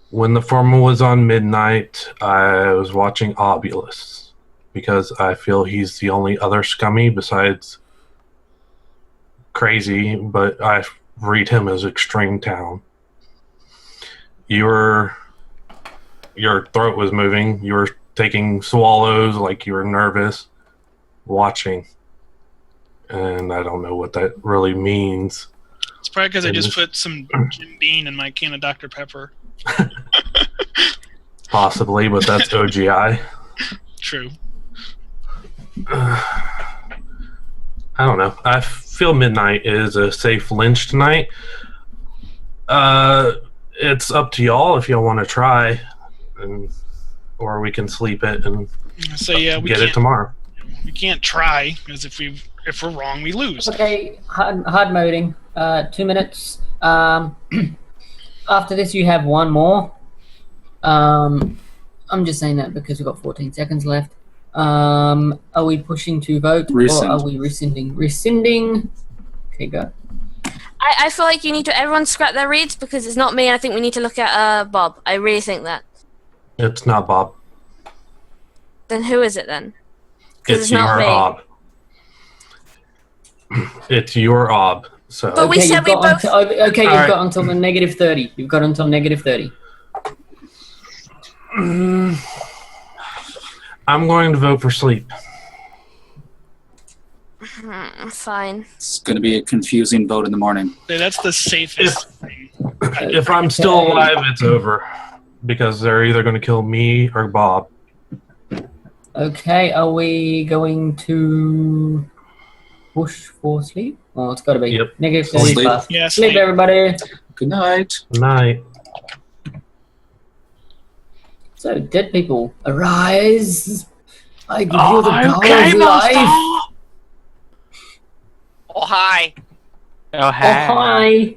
S8: When the formal was on Midnight, I was watching Obulus because I feel he's the only other scummy besides Crazy, but I read him as Extreme Town. Your throat was moving. You were taking swallows like you were nervous, watching. And I don't know what that really means.
S3: It's probably because I just put some Jim Beam in my can of Dr. Pepper.
S8: Possibly, but that's OGI.
S3: True.
S8: I don't know. I feel Midnight is a safe lynch tonight. It's up to y'all if y'all want to try, or we can sleep it and
S3: So yeah, we
S8: get
S3: can't,
S8: it tomorrow.
S3: we can't try because if we're wrong, we lose.
S2: Okay, hard moding. 2 minutes. After this, you have 1 more. I'm just saying that because we've got 14 seconds left. Are we pushing to vote
S9: Rescind.
S2: or are we rescinding? Rescinding. Okay, go.
S5: I feel like you need to everyone scrap their reads because it's not me. I think we need to look at Bob. I really think that.
S8: It's not Bob.
S5: Then who is it then? 'Cause
S8: It's
S5: not
S8: your
S5: me.
S8: ob. It's your ob. So
S5: But we said we
S2: you've got
S5: both.
S2: okay, you've
S8: Alright.
S2: got until the -30. You've got until -30.
S8: I'm going to vote for sleep.
S5: Fine.
S9: It's going to be a confusing vote in the morning.
S3: Yeah, that's the safest thing.
S8: If I'm still alive, it's over. Because they're either going to kill me or Bob.
S2: Okay, are we going to push for sleep? Oh, it's got to be
S8: Yep.
S2: -30
S9: Sleep.
S2: fast.
S3: Yeah,
S2: Sleep,
S3: sleep.
S2: everybody.
S9: Good night.
S8: Night.
S2: So, dead people, arise. I give you the power
S10: okay,
S2: of life.
S1: Oh, hi.
S10: Oh,
S2: Oh, hi.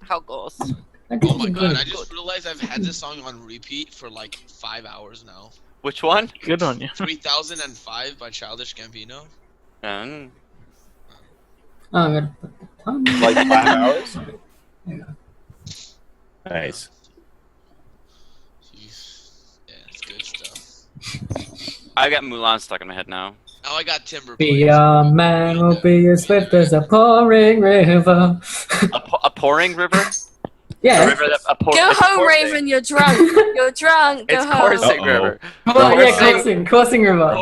S1: How goes?
S2: I think
S4: Oh my
S2: you
S4: god,
S2: did.
S4: I just realized I've had this song on repeat for like 5 hours now.
S1: Which one?
S10: Good on you.
S4: 3005 by Childish Gambino.
S1: Um,
S2: Oh, I gotta put the time.
S6: Like 5 hours? Nice.
S4: Yeah, it's good stuff.
S1: I got Mulan stuck in my head now.
S4: Now I got Timber.
S2: Be a man will be as swift as a pouring river.
S1: A pouring river?
S2: Yeah.
S1: A river that,
S5: Go
S1: it's
S5: home,
S1: coursing.
S5: Raven. You're drunk. You're drunk. Go
S1: It's
S5: home.
S1: coursing
S6: Uh-oh.
S1: river.
S2: Oh, yeah, coursing river.
S1: Coursing river.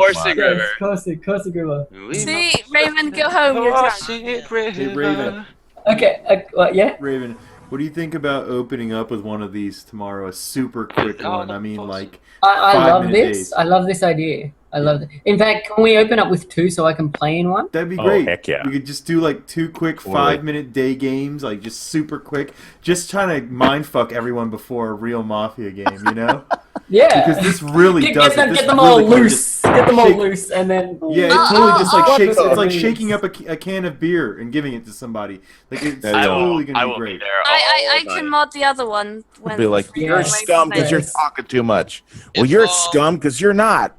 S2: Yes, coursing river.
S5: See, Raven, go home. You're drunk.
S12: Hey, Raven.
S2: Okay, what, yeah?
S12: Raven, what do you think about opening up with one of these tomorrow? A super quick one. I mean, like,
S2: I love
S12: 5-minute
S2: this.
S12: days.
S2: I love this idea. I love it. In fact, can we open up with 2 so I can play in one?
S12: That'd be
S6: Oh,
S12: great.
S6: heck yeah.
S12: We could just do like 2 quick
S6: Totally.
S12: 5-minute day games, like just super quick. Just trying to mind fuck everyone before a real Mafia game, you know?
S2: Yeah.
S12: Because this really does it. This
S2: Get them
S12: really
S2: all
S12: kinda
S2: loose. Get them all
S12: shake-
S2: loose, and then
S12: Yeah, it totally just like shakes. It's like
S2: Please.
S12: shaking up a can of beer and giving it to somebody. Like it's
S6: I will-
S12: totally gonna
S1: I
S12: be
S1: will
S12: great.
S1: be there.
S5: I
S1: all
S5: can
S1: night.
S5: mod the other one. When
S6: Be like,
S2: Yeah.
S6: you're a
S2: Raven
S6: scum because you're
S2: plays.
S6: talking too much. Well,
S4: If,
S6: you're a scum because you're not.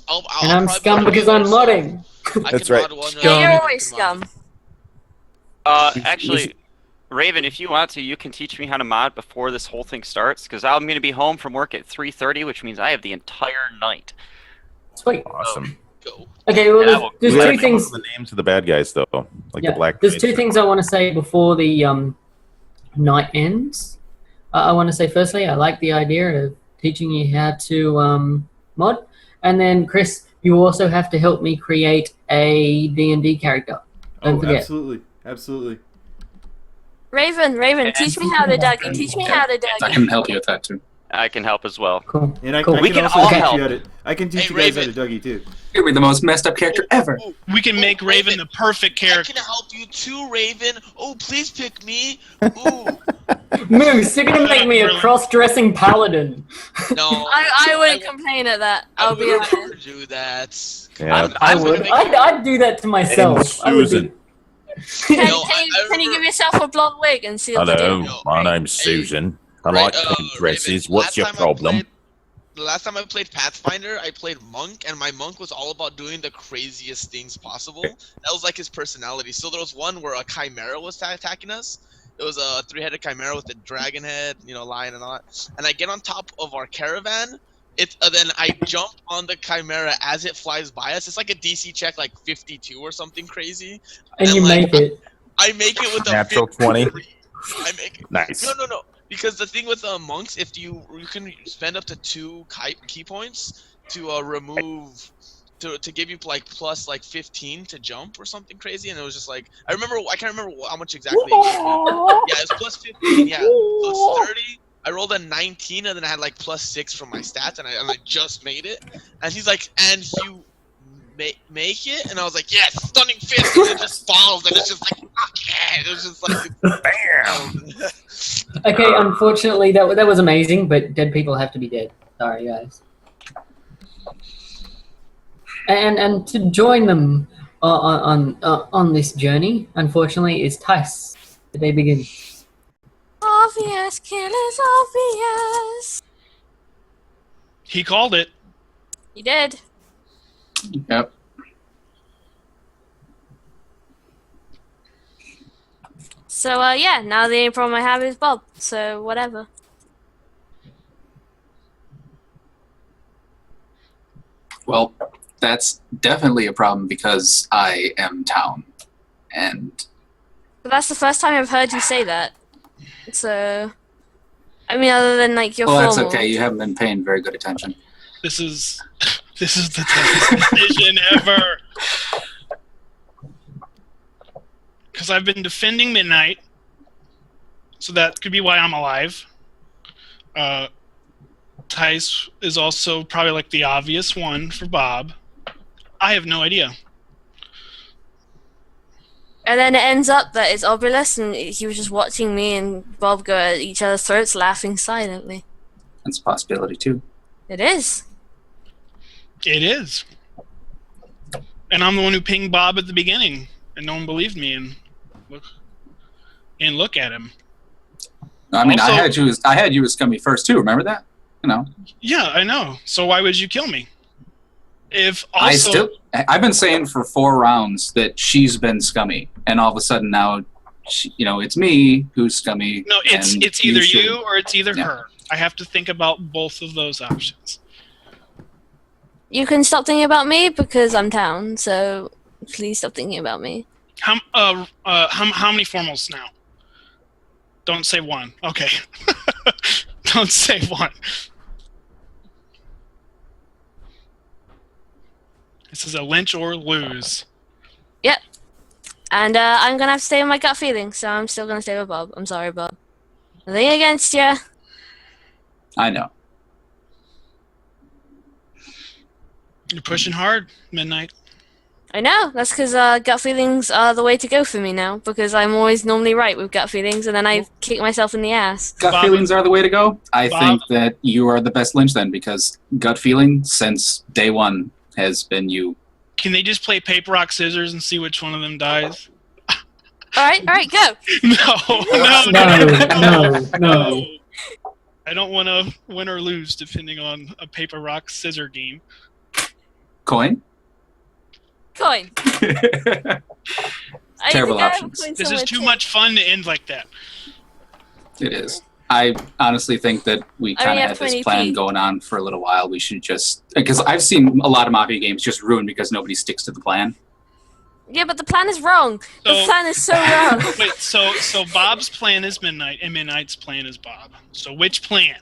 S2: And I'm
S4: probably
S2: scum
S4: be
S2: because
S4: there,
S2: I'm
S4: so
S2: modding.
S4: I
S6: That's
S4: can
S6: right.
S4: mod one,
S2: Scum.
S5: Yeah,
S4: Raven
S5: you're
S4: can
S5: always
S4: mod.
S5: scum.
S1: Actually, Raven, if you want to, you can teach me how to mod before this whole thing starts, because I'm going to be home from work at 3:30, which means I have the entire night.
S2: Sweet.
S6: Awesome.
S4: Go.
S2: Okay, well,
S1: Yeah, well,
S2: there's
S6: We gotta
S2: 2
S6: come up
S2: things.
S6: with the names of the bad guys, though, like
S2: Yeah,
S6: the black.
S2: there's
S6: guys.
S2: 2 things I want to say before the night ends. I want to say, firstly, I like the idea of teaching you how to mod, and then Chris, you also have to help me create a D&D character. Don't
S12: Oh,
S2: forget.
S12: absolutely, absolutely.
S5: Raven, teach me how to Dougie. Teach me how to
S9: I
S5: Dougie.
S9: can help you with that too.
S1: I can help as well.
S2: Cool.
S12: And I,
S2: Cool.
S12: I
S1: We
S12: can
S1: can
S12: also
S1: all
S12: teach
S1: help.
S12: you how to. I can teach
S4: Hey,
S12: you guys how to
S4: Raven.
S12: Dougie too.
S9: You're gonna be the most messed up character ever.
S3: We can make Raven the perfect
S4: I
S3: character.
S4: can help you too, Raven. Oh, please pick me. Ooh.
S2: Moose, you're gonna make me a
S3: Really?
S2: cross-dressing paladin.
S4: No.
S5: I wouldn't complain at that.
S4: I
S5: I'll
S4: would
S5: be honest.
S4: never do that.
S6: Yeah.
S2: I
S4: I'm gonna
S2: would.
S4: make-
S2: I'd do that to myself. I would
S6: Susan.
S5: Can,
S4: No,
S5: can, you,
S4: I
S5: can you
S4: remember-
S5: give yourself a blonde wig and seal the
S6: Hello,
S5: deal?
S6: my
S5: Right.
S6: name's Susan. I
S4: Right,
S6: like pink dresses.
S4: Raven,
S6: What's your
S4: last time I
S6: problem?
S4: The last time I played Pathfinder, I played Monk, and my Monk was all about doing the craziest things possible. That was like his personality. So there was one where a Chimera was attacking us. It was a 3-headed Chimera with a dragon head, lion and all that. And I get on top of our caravan. Then I jump on the Chimera as it flies by us. It's like a DC check, like 52 or something crazy.
S2: And you
S4: like,
S2: make it.
S4: I make it with a
S6: Natural
S4: 53.
S6: 20.
S4: I make it.
S6: Nice.
S4: No. Because the thing with monks, if you can spend up to 2 key points to remove to give you like plus like 15 to jump or something crazy, and it was just like I can't remember how much exactly. It gave me. Yeah, it's plus 15. Yeah, so it's 30. I rolled a 19, and then I had like plus 6 from my stats, and I just made it. And he's like, and you make it, and I was like, yes, stunning fist, and it just falls, and it's just like, fuck yeah, it was just like,
S6: Bam!
S2: Okay, unfortunately, that was amazing, but dead people have to be dead. Sorry, guys. And to join them on this journey, unfortunately, is Tice. The day begins.
S5: Obvious, killer's obvious.
S3: He called it.
S5: You did.
S9: Yep.
S5: So yeah, now the only problem I have is Bob. So whatever.
S9: Well, that's definitely a problem because I am town, and
S5: But that's the first time I've heard you say that. So, I mean, other than like your
S9: well, that's
S5: formal.
S9: okay. You haven't been paying very good attention.
S3: This is the toughest decision ever. Because I've been defending Midnight, so that could be why I'm alive. Tice is also probably like the obvious one for Bob. I have no idea.
S5: And then it ends up that it's Obulus, and he was just watching me and Bob go at each other's throats, laughing silently.
S9: That's a possibility too.
S5: It is.
S3: It is. And I'm the one who pinged Bob at the beginning, and no one believed me. And look at him.
S9: I mean,
S3: Also-
S9: I had you as scummy first too. Remember that?
S3: Yeah, I know. So why would you kill me? If also,
S9: I've been saying for 4 rounds that she's been scummy, and all of a sudden now, it's me who's scummy.
S3: no, it's
S9: and
S3: either
S9: should-
S3: you or it's either
S9: Yeah.
S3: her. I have to think about both of those options.
S5: You can stop thinking about me because I'm town. So please stop thinking about me.
S3: How many formals now? Don't say 1. Okay. Don't say 1. This is a lynch or lose.
S5: Yep. And I'm gonna have to stay with my gut feeling, so I'm still gonna stay with Bob. I'm sorry, Bob. Nothing against you.
S9: I know.
S3: You're pushing hard, Midnight.
S5: I know. That's because gut feelings are the way to go for me now. Because I'm always normally right with gut feelings, and then I kick myself in the ass.
S9: Gut
S3: Bob-
S9: feelings are the way to go. I
S3: Bob?
S9: think that you are the best Lynch then, because gut feeling since day one has been you.
S3: Can they just play paper, rock, scissors and see which one of them dies?
S5: All right, go.
S3: No. I don't want to win or lose depending on a paper, rock, scissor game.
S9: Coin?
S5: Coin.
S9: Terrible options.
S3: This is too much fun to end like that.
S9: It is. I honestly think that we
S5: I
S9: kind
S5: only
S9: of
S5: have
S9: had this
S5: 20p.
S9: plan going on for a little while. We should just... Because I've seen a lot of Mafia games just ruined because nobody sticks to the plan.
S5: Yeah, but the plan is wrong. The
S3: So-
S5: plan is so wrong.
S3: Wait, so Bob's plan is Midnight, and Midnight's plan is Bob. So which plan?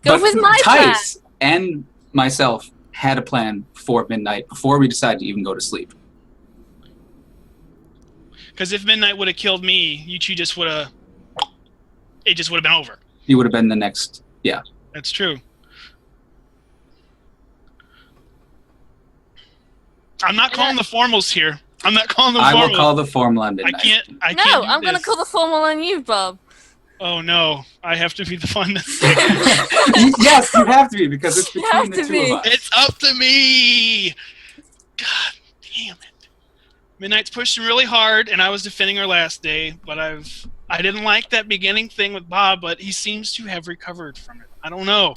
S5: Go
S9: But
S5: with my plan.
S9: Tice and myself had a plan for Midnight before we decided to even go to sleep.
S3: Because if Midnight would have killed me, you two just would have... It just would have been over.
S9: You would have been the next... Yeah.
S3: That's true. I'm not calling the formals here. I'm not calling the
S9: I
S3: formals.
S9: will call the formal on
S3: I
S9: Midnight.
S3: can't
S5: No,
S3: do
S5: I'm going to
S3: this.
S5: call the formal on you, Bob.
S3: Oh no, I have to be the one that's...
S9: Yes, you have to be, because it's
S5: You have
S9: between the
S5: to
S9: two
S5: be.
S9: of us.
S3: It's up to me! God damn it. Midnight's pushing really hard, and I was defending her last day, but I didn't like that beginning thing with Bob, but he seems to have recovered from it. I don't know.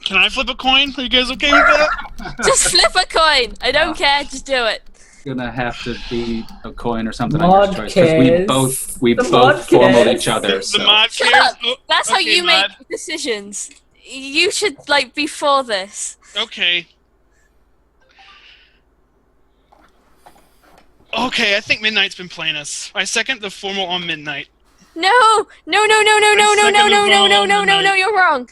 S3: Can I flip a coin? Are you guys okay with that?
S5: Just flip a coin. I don't care. Just do it.
S9: Gonna have to be a coin or something
S2: Mod
S9: on your choice, because we
S2: cares. The
S9: both
S2: mod
S9: formal
S2: cares.
S9: each other.
S3: The
S9: So.
S3: mod
S5: Shut
S3: cares?
S5: up.
S3: Oh,
S5: That's how
S3: okay,
S5: you
S3: Mod.
S5: make decisions. You should be for this.
S3: Okay. Okay, I think Midnight's been playing us. I second the formal on Midnight.
S5: No, no, no, no, no, no, no,
S3: second
S5: no,
S3: the
S5: no, no,
S3: formal
S5: no,
S3: on
S5: no, no, no.
S3: Midnight.
S5: You're wrong.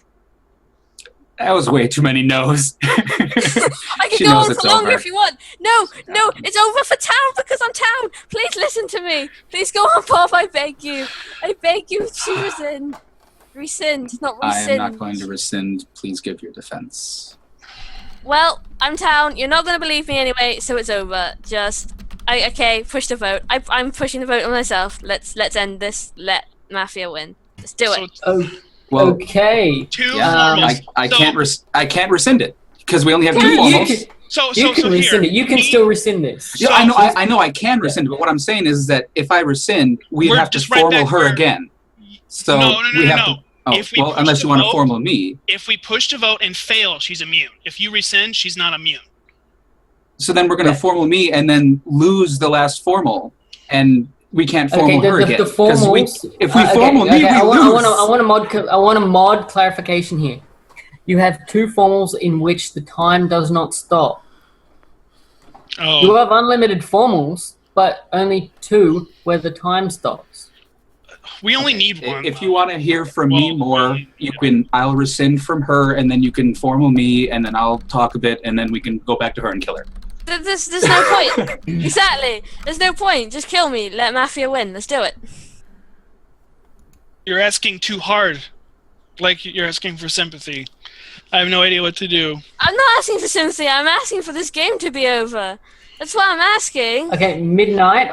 S9: That was way too many no's.
S5: I can
S9: She
S5: go
S9: knows
S5: on
S9: it's
S5: for longer
S9: over.
S5: if you want. No, no, it's over for town because I'm town. Please listen to me. Please go on, Bob. I beg you. I beg you to rescind. Rescind, not
S9: I
S5: rescind.
S9: am not going to rescind. Please give your defense.
S5: Well, I'm town. You're not going to believe me anyway, so it's over. Okay, push the vote. I'm pushing the vote on myself. Let's end this. Let Mafia win. Let's do
S3: So
S5: it.
S2: Oh,
S9: Well,
S2: okay.
S3: two
S9: yeah,
S3: formals.
S9: I can't rescind it because we only have two
S2: You
S9: formals.
S2: can,
S3: So
S2: you can
S3: here.
S2: rescind it. You can still rescind this.
S9: Yeah, I know I can rescind it, but what I'm saying is that if I rescind, we
S3: We're
S9: have to
S3: just right
S9: formal
S3: back
S9: her
S3: where-
S9: again. So
S3: No,
S9: we have
S3: no.
S9: to. Oh,
S3: If we
S9: well,
S3: push
S9: unless
S3: the
S9: you want to
S3: vote-
S9: formal me.
S3: If we push to vote and fail, she's immune. If you rescind, she's not immune.
S9: So then we're going to formal me and then lose the last formal, and we can't formal
S2: Okay,
S9: her again.
S2: the
S9: 'Cause
S2: formals.
S9: if we formal me, we
S2: I
S9: lose.
S2: want a mod clarification here. You have two formals in which the time does not stop.
S3: Oh.
S2: You have unlimited formals, but only two where the time stops.
S3: We only need one.
S9: If you want to hear from me more, you can. I'll rescind from her, and then you can formal me, and then I'll talk a bit, and then we can go back to her and kill her.
S5: There's no point. Exactly. There's no point. Just kill me. Let Mafia win. Let's do it.
S3: You're asking too hard. Like you're asking for sympathy. I have no idea what to do.
S5: I'm not asking for sympathy. I'm asking for this game to be over. That's what I'm asking.
S2: Okay, Midnight,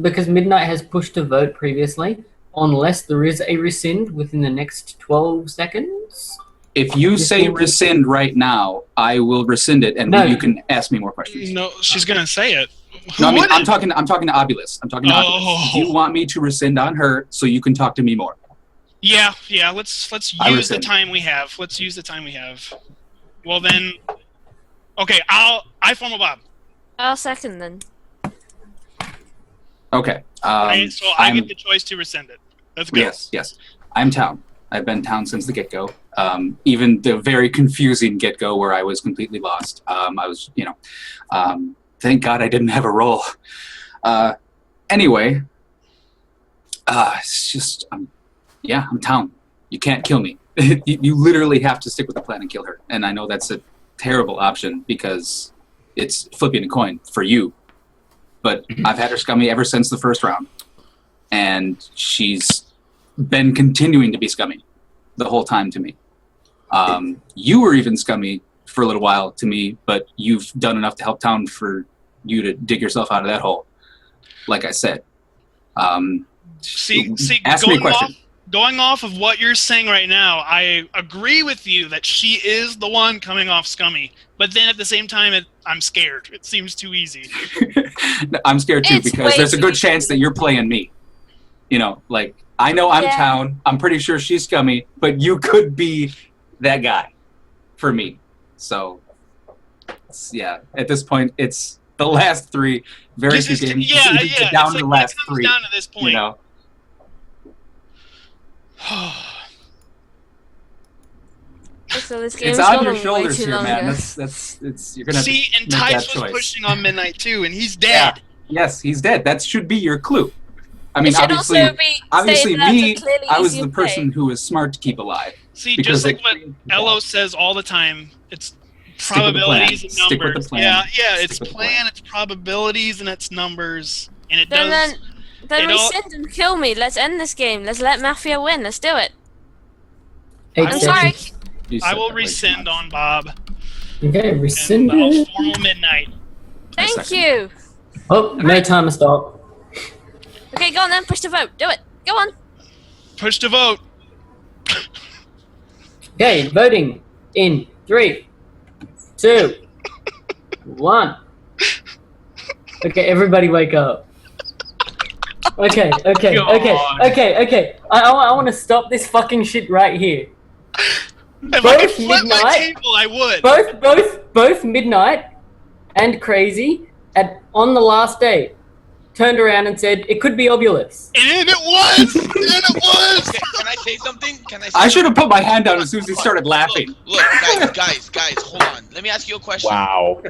S2: because Midnight has pushed a vote previously, unless there is a rescind within the next 12 seconds.
S9: If you say rescind right now, I will rescind it, and
S2: No.
S9: you can ask me more questions.
S3: No, she's gonna say it.
S9: No, I mean,
S3: Who
S9: I'm
S3: wouldn't?
S9: talking to Obulus. I'm talking to
S3: Oh.
S9: Obulus. You want me to rescind on her so you can talk to me more?
S3: Yeah. Let's
S9: I
S3: use the
S9: rescind.
S3: time we have. Let's use the time we have. Well then, okay. I formal Bob.
S5: I'll second then.
S9: Okay.
S3: So I get the choice to rescind it. Let's go.
S9: Yes. I'm town. I've been town since the get-go. Even the very confusing get-go where I was completely lost. I was, thank God I didn't have a role. Anyway, it's just, I'm town. You can't kill me. You literally have to stick with the plan and kill her. And I know that's a terrible option because it's flipping a coin for you. But I've had her scummy ever since the first round. And she's been continuing to be scummy the whole time to me. You were even scummy for a little while to me, but you've done enough to help town for you to dig yourself out of that hole. Like I said.
S3: See,
S9: ask me a question.
S3: Going off of what you're saying right now, I agree with you that she is the one coming off scummy. But then at the same time, I'm scared. It seems too easy.
S9: I'm scared too
S5: It's
S9: because
S5: way
S9: there's a
S5: too
S9: good
S5: easy.
S9: chance that you're playing me. You know, like I know I'm
S5: Yeah.
S9: town. I'm pretty sure she's scummy, but you could be that guy for me. So, yeah, at this point, it's the last three. Very few games.
S3: Yeah,
S9: It's
S3: yeah.
S9: down
S3: It's
S9: to the
S3: like
S9: last
S3: it comes
S9: three.
S3: down to this point.
S9: You know.
S5: So this game
S9: It's
S5: is
S9: on
S5: going
S9: your
S5: way
S9: shoulders
S5: too
S9: here,
S5: long,
S9: man.
S5: guys.
S9: That's you're gonna have
S3: See,
S9: to
S3: and
S9: make that
S3: Tice was
S9: choice.
S3: pushing on Midnight too, and he's dead.
S9: Yes, he's dead. That should be your clue. I mean,
S5: It should
S9: obviously,
S5: also be
S9: obviously,
S5: stated that
S9: me,
S5: it's a clearly
S9: I was
S5: easier
S9: the person
S5: play.
S9: who was smart to keep alive.
S3: See,
S9: Because
S3: just like
S9: it-
S3: what Elo says all the time, it's
S9: Stick with the plan.
S3: probabilities and
S9: Stick with the
S3: numbers.
S9: plan.
S3: Yeah,
S9: Stick
S3: it's
S9: with the
S3: plan, it's probabilities, and it's numbers, and it
S5: Then
S3: does.
S5: then
S3: it all-
S5: rescind and kill me. Let's end this game. Let's let Mafia win. Let's do it.
S2: 8
S5: I'm sorry.
S2: seconds.
S9: You
S3: I
S9: said
S3: will
S9: that way too
S3: rescind
S9: much.
S3: on Bob.
S2: Okay,
S3: And
S2: rescinded.
S3: I'll formal Midnight.
S5: Thank
S9: second.
S5: you.
S2: Oh, no time to stop.
S5: Okay, go on then. Push the vote. Do it. Go on.
S3: Push to vote.
S2: Okay, voting in 3, 2, 1. Okay, everybody wake up. Okay. I want to stop this fucking shit right here.
S3: If I could
S2: Both
S3: flip my
S2: Midnight-
S3: table, I would.
S2: Both Midnight and Crazy on the last day turned around and said it could be Obulus.
S3: And it was! And it was!
S4: Okay, can I say something? Can I say
S9: I should have put my hand down as soon as he started laughing.
S4: Look, guys, hold on. Let me ask you a question.
S6: Wow.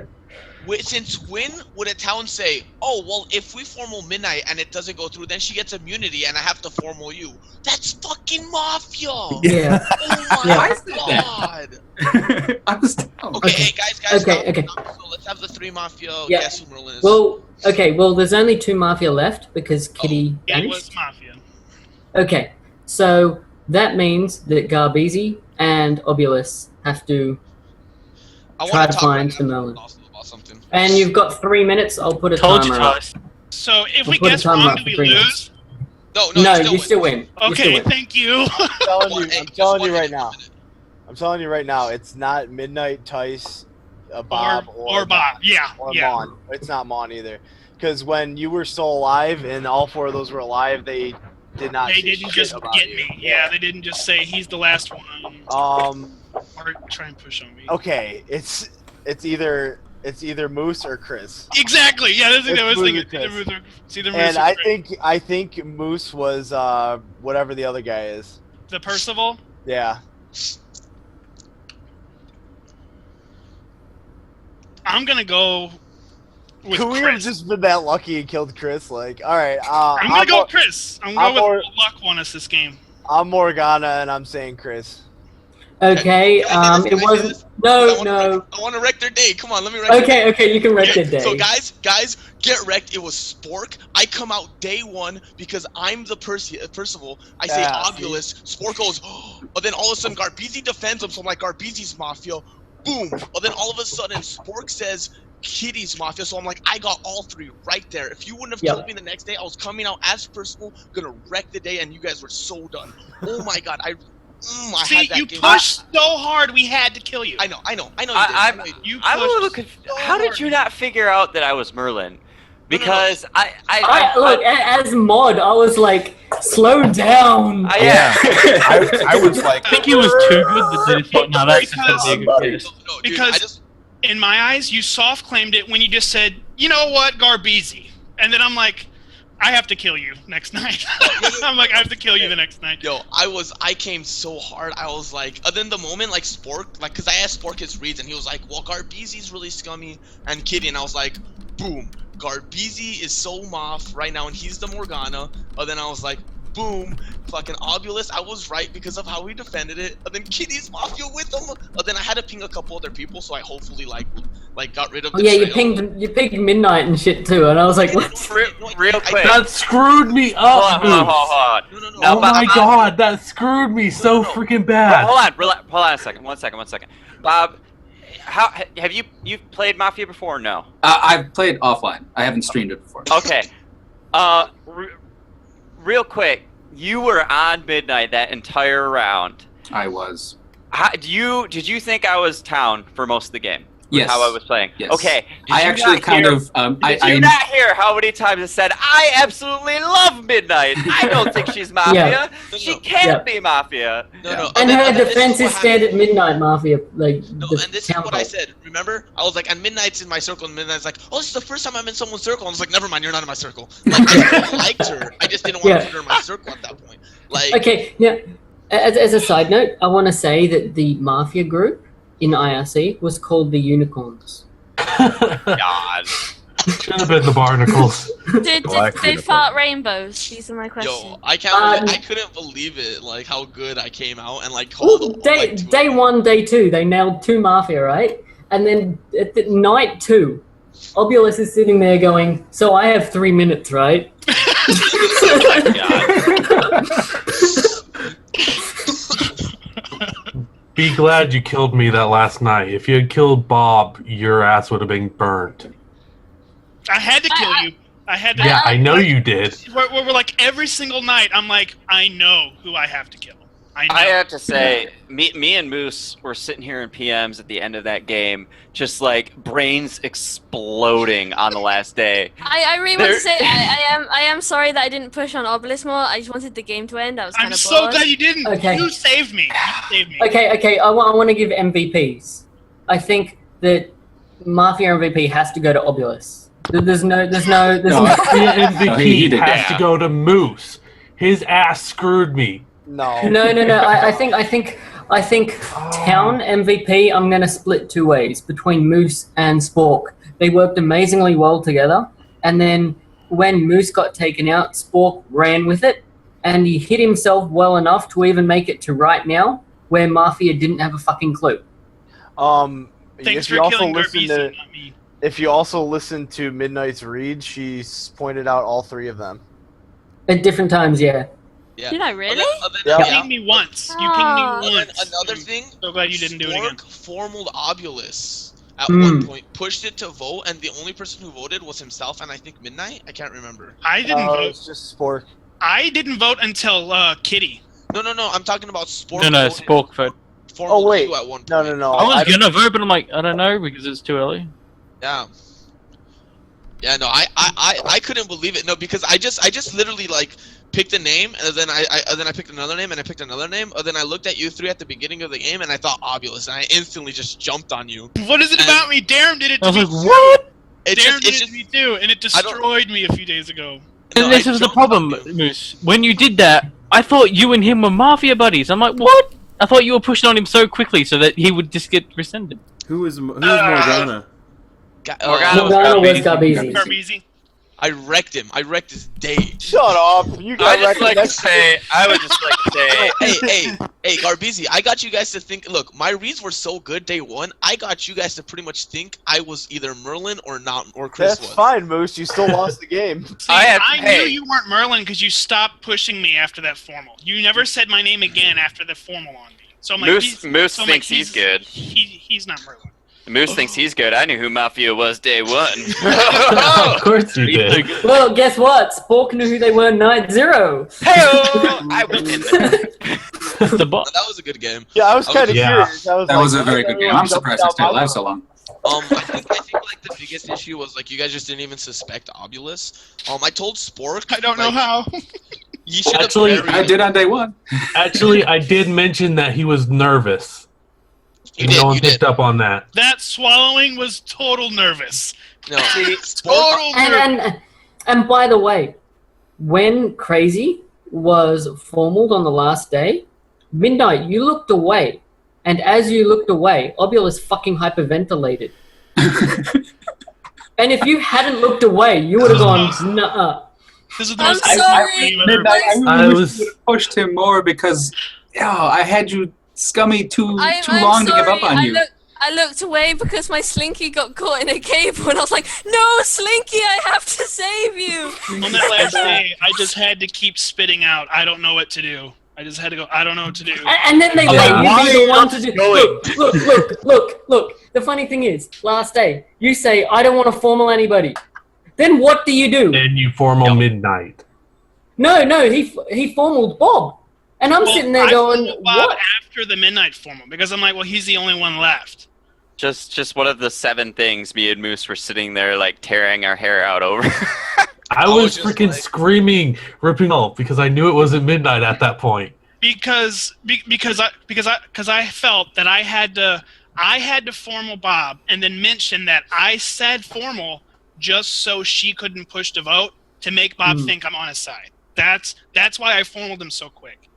S4: Since when would a town say, oh, well, if we formal Midnight and it doesn't go through, then she gets immunity and I have to formal you? That's fucking mafia!
S2: Yeah.
S4: Oh
S2: Yeah.
S4: my god!
S9: I was
S4: Okay, hey, guys,
S2: Okay.
S4: stop. So let's have the three mafia
S2: Yeah.
S4: guess who Merlin is.
S2: Well, there's only 2 Mafia left because Kitty
S3: It
S2: vanished.
S3: was Mafia.
S2: Okay, so that means that Garbeezy and Obulus have to
S4: I
S2: try
S4: want
S2: to
S4: talk
S2: find
S4: right
S2: the
S4: now
S2: Merlin.
S4: also about something.
S2: And you've got 3 minutes. I'll put a
S10: Told you,
S2: timer up.
S10: Tice.
S3: So if
S2: We'll
S3: we
S2: put a
S3: guess
S2: timer
S3: wrong,
S2: up
S3: do
S2: for
S3: we
S2: 3
S3: lose?
S2: minutes.
S4: No,
S2: You still win. You still
S3: Okay,
S2: win.
S3: thank you.
S7: I'm telling
S4: Well,
S7: you,
S4: hey,
S7: I'm
S4: just
S7: telling
S4: one
S7: you right
S4: minute,
S7: now.
S4: 1 minute.
S7: I'm telling you right now. It's not Midnight, Tice, Bob,
S3: or Bob. Yeah,
S7: or
S3: yeah.
S7: Mon. It's not Mon either. Because when you were still alive and all 4 of those were alive, they did not.
S3: They
S7: say
S3: didn't
S7: shit
S3: just
S7: about
S3: get
S7: you.
S3: me. Yeah, they didn't just say he's the last one. Or try and push on me.
S7: Okay, it's either Moose or Chris.
S3: Exactly. Yeah, that's what I was
S7: It's
S3: thinking.
S7: Moose or Chris.
S3: It's either Moose
S7: And
S3: or Chris.
S7: I think Moose was whatever the other guy is.
S3: The Percival.
S7: Yeah.
S3: I'm gonna go with
S7: Could we have
S3: Chris.
S7: just been that lucky and killed Chris? Like, all right.
S3: I'm gonna go with Chris. I'm
S7: I'm
S3: gonna go
S7: more-
S3: with luck won us this game.
S7: I'm Morgana and I'm saying Chris.
S2: Okay,
S4: Can I say this?
S2: it
S4: Can I say
S2: wasn't.
S4: this?
S2: No.
S4: I want to wreck their day. Come on, let me wreck their day.
S2: Okay, you can wreck the day.
S4: So guys, get wrecked. It was Spork. I come out day 1 because I'm the Percival. I say
S7: Yeah,
S4: Obulus. Spork goes, but then all of a sudden Garbeezy defends him, so I'm like, Garbeezy's Mafia. Boom. But then all of a sudden Spork says Kitty's Mafia, so I'm like, I got all 3 right there. If you wouldn't have
S2: Yep.
S4: told me the next day, I was coming out as Percival, gonna wreck the day, and you guys were so done. Oh my god, I
S3: See,
S4: had that
S3: you
S4: game.
S3: pushed so hard, we had to kill you.
S4: I know. You did.
S1: I'm
S3: You
S1: a little
S3: pushed
S1: confused.
S3: so
S1: How did
S3: hard.
S1: you not figure out that I was Merlin? Because
S2: Look, as mod, I was like, slow down.
S1: yeah.
S6: I was like,
S10: I think he was too good that they thought, no, that's just gonna be a good guess.
S4: No, dude,
S3: Because
S4: I just
S3: in my eyes, you soft claimed it when you just said, you know what, Garbeezy. And then I'm like, I have to kill you next night. I'm like, I have to kill you the next night.
S4: Yo, I came so hard. I was like, then the moment like Spork, like, cause I asked Spork his reads and he was like, well, Garbeezy's really scummy and Kitty, and I was like, boom, Garbeezy is so moff right now and he's the Morgana. And then I was like, boom, fucking Obulus, I was right because of how he defended it. And then Kitty's Mafia with him. And then I had to ping a couple other people, so I hopefully like like got rid of.
S2: Oh yeah, you
S4: Betrayal.
S2: pinged Midnight and shit too, and I was like, what?
S1: Real quick.
S8: That screwed me up,
S1: Hold on.
S4: No, no, no.
S1: No,
S8: Oh my god, that screwed me so freaking bad.
S1: Hold on a second. One second. Bob, how have you've played Mafia before or no?
S9: I've played offline. I haven't streamed it before.
S1: Okay. Real quick, you were on Midnight that entire round.
S9: I was.
S1: Did you think I was town for most of the game?
S9: Yes.
S1: How I was playing.
S9: Yes.
S1: Okay.
S9: I actually kind of.
S1: Did you not hear how many times I said I absolutely love Midnight? I don't think she's Mafia.
S2: Yeah.
S1: She can't be Mafia.
S4: No.
S2: And her defense
S4: this
S2: is standard Midnight Mafia, like
S4: No,
S2: the
S4: and this is
S2: town
S4: what I
S2: hall.
S4: said. Remember, I was like, and Midnight's in my circle, and Midnight's like, oh, this is the first time I'm in someone's circle. And I was like, never mind, you're not in my circle. Like, I still liked her. I just didn't want to put her in my circle at that point. Like,
S2: Okay, yeah. As a side note, I want to say that the Mafia group in IRC was called the Unicorns.
S1: God.
S8: Should have been the barnacles.
S5: Did
S6: Black
S5: they
S6: unicorn.
S5: fart rainbows? These are my questions.
S4: yo, I can't. I couldn't believe it. Like how good I came out and like
S2: Well,
S4: called.
S2: day 1, day 2, they nailed 2 Mafia, right? And then at the night 2, Obulus is sitting there going, so I have 3 minutes, right?
S8: Be glad you killed me that last night. If you had killed Bob, your ass would have been burnt.
S3: I had to kill you. I had to.
S8: Yeah, I know you did.
S3: We're like every single night. I'm like, I know who I have to kill. I know.
S1: I have to say, me and Moose were sitting here in PMs at the end of that game, just like brains exploding on the last day.
S5: I really want to say I am sorry that I didn't push on Obelisk more. I just wanted the game to end. I was kind
S3: I'm
S5: of
S3: so
S5: bored.
S3: glad you didn't.
S2: Okay.
S3: You saved me. You saved me.
S2: Okay, I want to give MVPs. I think that Mafia MVP has to go to Obulus. There's no.
S8: The
S9: No, he
S8: MVP
S9: did
S8: has
S9: that.
S8: to go to Moose. His ass screwed me.
S7: No.
S2: No. I think Town MVP. I'm gonna split 2 ways between Moose and Spork. They worked amazingly well together, and then when Moose got taken out, Spork ran with it, and he hit himself well enough to even make it to right now, where Mafia didn't have a fucking clue.
S3: Thanks
S7: If you
S3: for
S7: also
S3: killing
S7: listen
S3: Garbisi,
S7: to,
S3: not me.
S7: if you also listen to Midnight's read, she's pointed out all 3 of them.
S2: At different times, yeah.
S4: Yeah.
S5: Did I really?
S7: Yeah.
S3: You pinged me once. You pinged me
S5: Ah.
S3: once.
S4: Another thing.
S3: So glad you didn't do it again.
S4: Spork formaled Obulus at
S2: Hmm.
S4: one point, pushed it to vote, and the only person who voted was himself and I think Midnight. I can't remember.
S3: I didn't vote.
S7: It's just Spork.
S3: I didn't vote until Kitty.
S4: No. I'm talking about Spork.
S10: No,
S4: voted
S10: Spork vote.
S4: formal
S7: Oh, wait.
S4: queue at one point.
S7: No.
S10: I was
S7: I-
S10: gonna vote, but I'm like, I don't know because it's too early.
S4: Yeah. Yeah, no, I couldn't believe it. No, because I just literally like picked a name and then I picked another name and I picked another name and then I looked at you 3 at the beginning of the game and I thought Obulus and I instantly just jumped on you.
S3: What is it
S4: And-
S3: about me? Darren did it
S10: I
S3: to
S10: was
S3: me.
S10: like, what?
S4: It's
S3: Darren
S4: just,
S3: did
S4: it's
S3: it
S4: just
S3: to me too, and it
S4: I don't-
S3: destroyed me a few days ago.
S4: no,
S10: And this
S4: I
S10: is the
S4: jumped
S10: problem,
S4: on you.
S10: Moose. When you did that, I thought you and him were Mafia buddies. I'm like, what? I thought you were pushing on him so quickly so that he would just get rescinded.
S12: Who's Morgana?
S1: Morgana
S2: Morgana was
S9: Garbisi.
S2: Garbisi.
S3: Garbisi.
S4: I wrecked him. I wrecked his day.
S7: Shut up. You got
S1: I would just like to say,
S4: Hey, Garbisi, I got you guys to think. Look, my reads were so good day 1. I got you guys to pretty much think I was either Merlin or not, or Chris
S7: That's
S4: was.
S7: fine, Moose. You still lost the game.
S3: See,
S1: I
S3: I,
S1: had- hey.
S3: knew you weren't Merlin because you stopped pushing me after that formal. You never said my name again after the formal on me. So I'm like,
S1: Moose
S3: so I'm like,
S1: thinks he's good.
S3: He's not Merlin.
S1: Moose thinks he's good. I knew who Mafia was day 1.
S8: Of course you did.
S2: Well, guess what? Spork knew who they were night 0.
S1: Hey-o! I went in there.
S10: The bot.
S4: That was a good game.
S7: Yeah, I was kind of
S8: Yeah.
S7: curious.
S9: That was a very good game. I'm surprised I stayed alive so long.
S4: I think like the biggest issue was like you guys just didn't even suspect Obulus. I told Spork.
S3: I don't know
S4: like,
S3: how.
S4: You should have
S8: Actually,
S4: buried
S9: I did on day 1.
S8: Actually, I did mention that he was nervous.
S4: You
S8: No
S4: did.
S8: one
S4: You
S8: picked
S4: did.
S8: up on that.
S3: That swallowing was total nervous.
S4: No.
S3: Total nervous.
S2: And by the way, when Crazy was formaled on the last day, Midnight, you looked away. And as you looked away, Obulus fucking hyperventilated. And if you hadn't looked away, you would have gone, nuh-uh.
S3: This is the
S5: I'm
S3: most
S5: sorry.
S9: Midnight,
S8: I
S9: I
S8: was-
S9: was pushed him more because I had you scummy too
S5: I'm
S9: long to give
S5: sorry.
S9: up on you.
S5: I looked away because my Slinky got caught in a cave, and I was like, "No, Slinky, I have to save you."
S3: On that last day, I just had to keep spitting out. I don't know what to do. I just had to go. I don't know what to do.
S2: And then they let you be the one to do. Look. The funny thing is, last day, you say, I don't want to formal anybody. Then what do you do?
S8: Then you formal midnight.
S2: No, he formaled Bob. And I'm sitting there going,
S3: Bob
S2: what?
S3: after the midnight formal, because I'm like, well, he's the only one left.
S1: Just one of the 7 things me and Moose were sitting there like tearing our hair out over.
S8: I was freaking screaming, ripping off because I knew it wasn't midnight at that point.
S3: Because I felt that I had to formal Bob and then mention that I said formal just so she couldn't push the vote to make Bob think I'm on his side. That's why I formaled him so quick.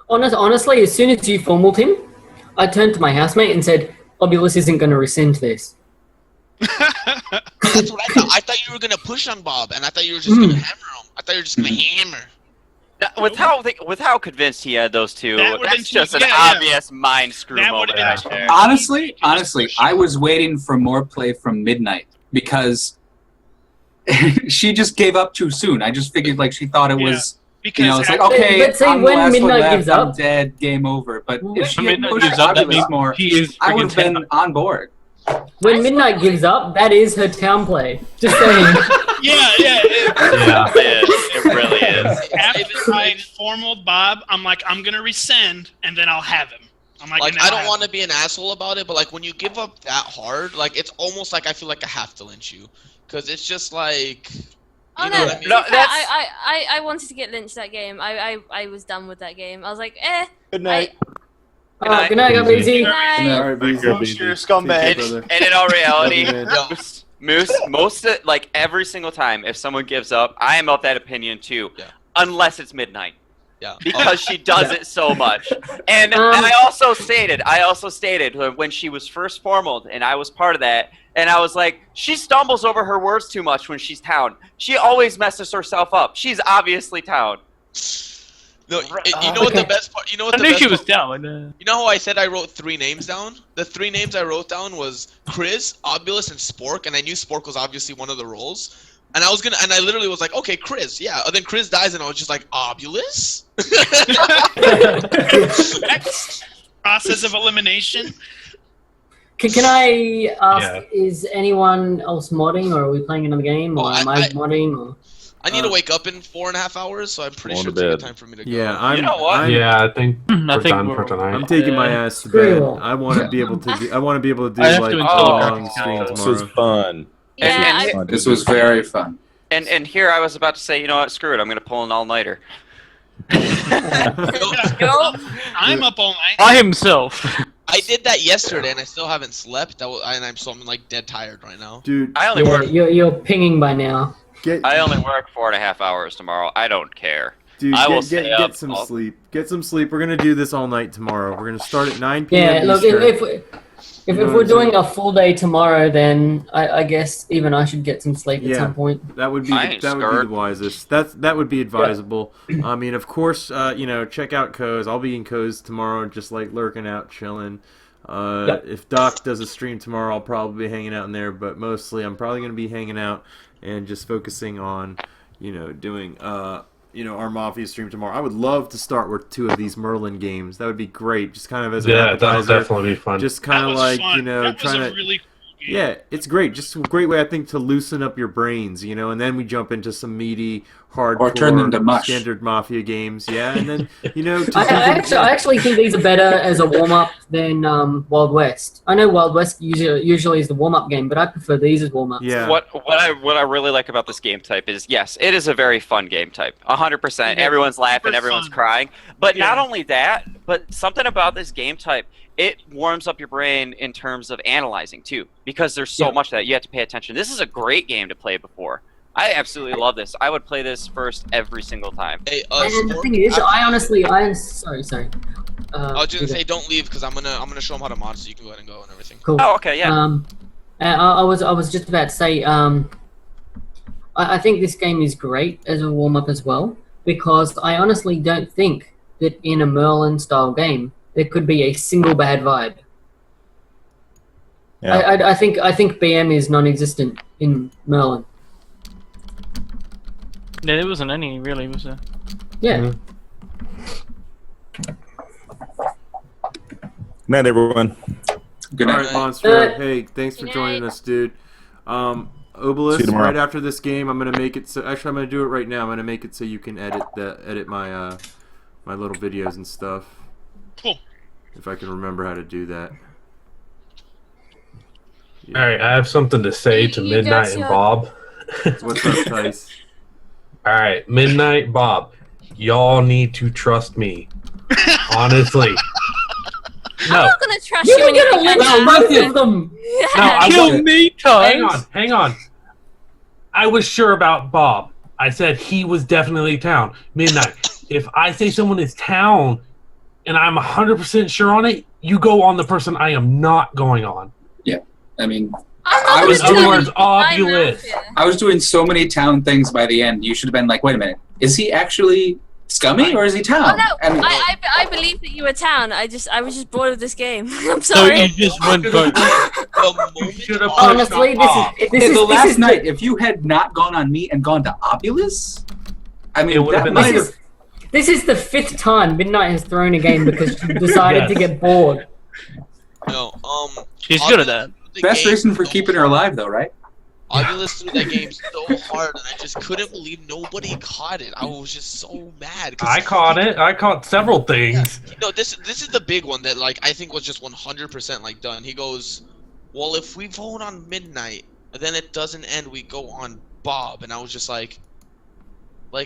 S2: Honestly, as soon as you formaled him, I turned to my housemate and said, Obulus isn't going to rescind this.
S4: That's what I thought. I thought you were gonna push on Bob, and I thought you were just gonna hammer him. I thought you were just gonna hammer.
S1: With how convinced he had those two, that's just an
S3: yeah.
S1: obvious mind screw moment right there.
S9: Honestly, I was waiting for more play from Midnight because she just gave up too soon. I just figured like she thought it was.
S3: Because
S9: it's like, okay,
S2: but say
S9: I'm the
S2: when
S9: last one
S2: Midnight
S9: left,
S2: gives
S9: I'm
S2: up,
S9: dead, game over. But if she had
S10: Midnight
S9: pushed
S10: gives up, that
S9: Obulus
S10: means
S9: more,
S10: he is
S9: I would have
S10: freaking
S9: been on board.
S2: when Midnight gives up, that is her town play. Just saying.
S3: Yeah.
S1: It really is.
S3: After I formaled Bob, I'm like, I'm gonna rescind, and then I'll have him. I'm like,
S4: Like I don't want to be an asshole about it, but like when you give up that hard, like it's almost like I feel like I have to lynch you, because it's just like.
S5: Oh
S4: You
S5: no,
S4: know what I mean?
S1: No,
S5: I wanted to get lynched that game. I was done with that game. I was like,
S7: Good night.
S2: Good night, got busy.
S5: Good night.
S12: All right, Beezy.
S7: You're a scumbag.
S1: And in all reality,
S12: Love you, man.
S1: Moose, most of, like every single time, if someone gives up, I am of that opinion too.
S4: Yeah.
S1: Unless it's midnight.
S4: Yeah.
S1: Because she does it so much. And I also stated when she was first formaled, and I was part of that, and I was like, she stumbles over her words too much when she's town. She always messes herself up. She's obviously town.
S4: No, you know what the best part? You know what
S10: I
S4: the
S10: knew
S4: best
S10: she was
S4: part?
S10: down.
S4: You know how I said I wrote 3 names down? The 3 names I wrote down was Chris, Obulus, and Spork, and I knew Spork was obviously one of the roles. And I literally was like, okay, Chris, yeah. And then Chris dies, and I was just like, Obulus?
S3: process of elimination.
S2: Can I ask, is anyone else modding, or are we playing another game, or am I modding? Or?
S4: I need to wake up in 4.5 hours, so I'm pretty
S6: Going
S4: sure
S6: to
S4: it's a good
S6: bed.
S4: time for me to go.
S12: Yeah, I'm.
S1: You know what?
S12: I'm,
S8: I think we're done for tonight.
S12: I'm taking my ass to
S2: Screw
S12: bed.
S2: you all.
S12: I want to be able to. I want to be able to do
S10: I have
S12: like
S10: to
S12: a
S10: install a
S12: long
S10: graphics
S12: stream
S10: card.
S6: This was
S12: tomorrow.
S6: fun.
S5: Yeah,
S1: And-
S9: This was very fun.
S1: And here I was about to say, you know what, screw it, I'm going to pull an all-nighter.
S5: Nope.
S3: I'm up all night.
S10: By himself.
S4: I did that yesterday, and I still haven't slept. I'm like dead tired right now.
S12: Dude,
S1: I only
S2: Yeah,
S1: work.
S2: you're pinging by now.
S1: I only work 4.5 hours tomorrow. I don't care.
S12: Dude,
S1: I will stay up
S12: get some
S1: all-
S12: sleep. Get some sleep. We're gonna do this all night tomorrow. We're gonna start at 9 p.m.
S2: Yeah, look,
S12: Eastern.
S2: if
S12: know what
S2: we're
S12: I'm
S2: doing
S12: saying?
S2: a full day tomorrow, then I guess even I should get some sleep at
S12: Yeah.
S2: some point.
S12: That would be
S1: I ain't
S12: the
S1: scared.
S12: wisest. That would be advisable. I mean, of course, check out Co's. I'll be in Co's tomorrow, just like lurking out, chilling. If Doc does a stream tomorrow, I'll probably be hanging out in there. But mostly, I'm probably gonna be hanging out and just focusing on, doing our Mafia stream tomorrow. I would love to start with 2 of these Merlin games. That would be great. Just kind of as an
S8: Yeah, that'll
S12: appetizer.
S8: definitely be fun.
S12: Just kind
S3: That
S12: of
S3: was
S12: like
S3: fun. That was
S12: trying
S3: a
S12: to.
S3: really cool game.
S12: Yeah, it's great. Just a great way, I think, to loosen up your brains, and then we jump into some meaty, hardcore,
S9: Or turn them to mush.
S12: standard Mafia games. Yeah, and then, to
S2: I actually think these are better as a warm up than Wild West. I know Wild West usually is the warm up game, but I prefer these as warm ups.
S12: Yeah.
S1: What I really like about this game type is, yes, it is a very fun game type. 100%. Everyone's laughing,
S3: Super
S1: everyone's
S3: fun.
S1: crying. But
S3: Yeah.
S1: not only that, but something about this game type, it warms up your brain in terms of analyzing too, because there's so much that you have to pay attention. This is a great game to play before. I absolutely love this. I would play this first every single time.
S4: Hey,
S2: And the
S4: Spork,
S2: thing is, sorry.
S4: I was just gonna say, don't leave, because I'm gonna show them how to mod, so you can go ahead and go and everything.
S2: Cool.
S1: Oh, okay, yeah.
S2: I was just about to say, I think this game is great as a warm up as well, because I honestly don't think that in a Merlin style game there could be a single bad vibe.
S6: Yeah.
S2: I think BM is non-existent in Merlin.
S10: Yeah, there wasn't any really, was there?
S2: Yeah.
S6: Night, everyone.
S9: Good
S12: All
S9: night.
S12: right, Monster.
S2: Good
S12: Hey, thanks for
S5: Good
S12: joining
S5: night.
S12: us, dude.
S6: See you
S12: Obelisk,
S6: tomorrow.
S12: right after this game, I'm gonna make it so. Actually, I'm gonna do it right now. I'm gonna make it so you can edit my my little videos and stuff.
S3: Cool.
S12: If I can remember how to do that.
S8: All right, I have something to say to
S5: You
S8: Midnight
S5: got
S8: and
S5: your-
S8: Bob.
S12: What's up, Tice?
S8: All right, Midnight, Bob, y'all need to trust me. Honestly.
S5: I'm
S8: No,
S5: not gonna trust
S2: You
S5: you
S2: were
S5: when you
S2: gonna
S5: think
S2: lynch
S5: I'm
S2: both
S8: listen.
S2: of them.
S5: Yeah.
S8: no, I
S10: Kill
S8: wasn't.
S10: me, Times.
S8: Hang on. I was sure about Bob. I said he was definitely town. Midnight. If I say someone is town and I'm 100% sure on it, you go on the person I am not going on.
S9: I mean,
S5: I'm
S9: I
S5: not
S9: was
S8: In other
S5: gonna
S8: words,
S5: tell you I'm
S8: Obulus.
S5: mafia.
S9: I was doing so many town things by the end. You should have been like, wait a minute, is he actually scummy or is he
S5: Oh
S9: town?
S5: no,
S9: I mean,
S5: I believe that you were town. I was just bored of this game. I'm
S10: So
S5: sorry.
S10: you just went vote.
S4: The
S8: You
S4: moment
S8: should have
S4: Bob-
S8: pushed
S2: Honestly,
S8: on
S2: this
S8: Bob.
S2: is
S9: okay, the
S2: this
S9: last
S2: is
S9: night, if you had not gone on me and gone to Obulus, I mean,
S8: It would have
S9: that
S8: been
S9: might
S2: this
S9: have.
S2: is this is the 5th time Midnight has thrown a game because she decided to
S8: Yes.
S2: get bored.
S4: No,
S10: She's good at that.
S4: the
S9: Best
S4: game
S9: reason for
S4: so
S9: keeping her alive, though, right?
S4: Oculus threw that game so hard, and I just couldn't believe nobody caught it. I was just so mad.
S8: I caught it. I caught several things.
S4: No, this is the big one that like I think was just 100% like done. He goes, "Well, if we vote on midnight, and then it doesn't end, we go on Bob," and I was just like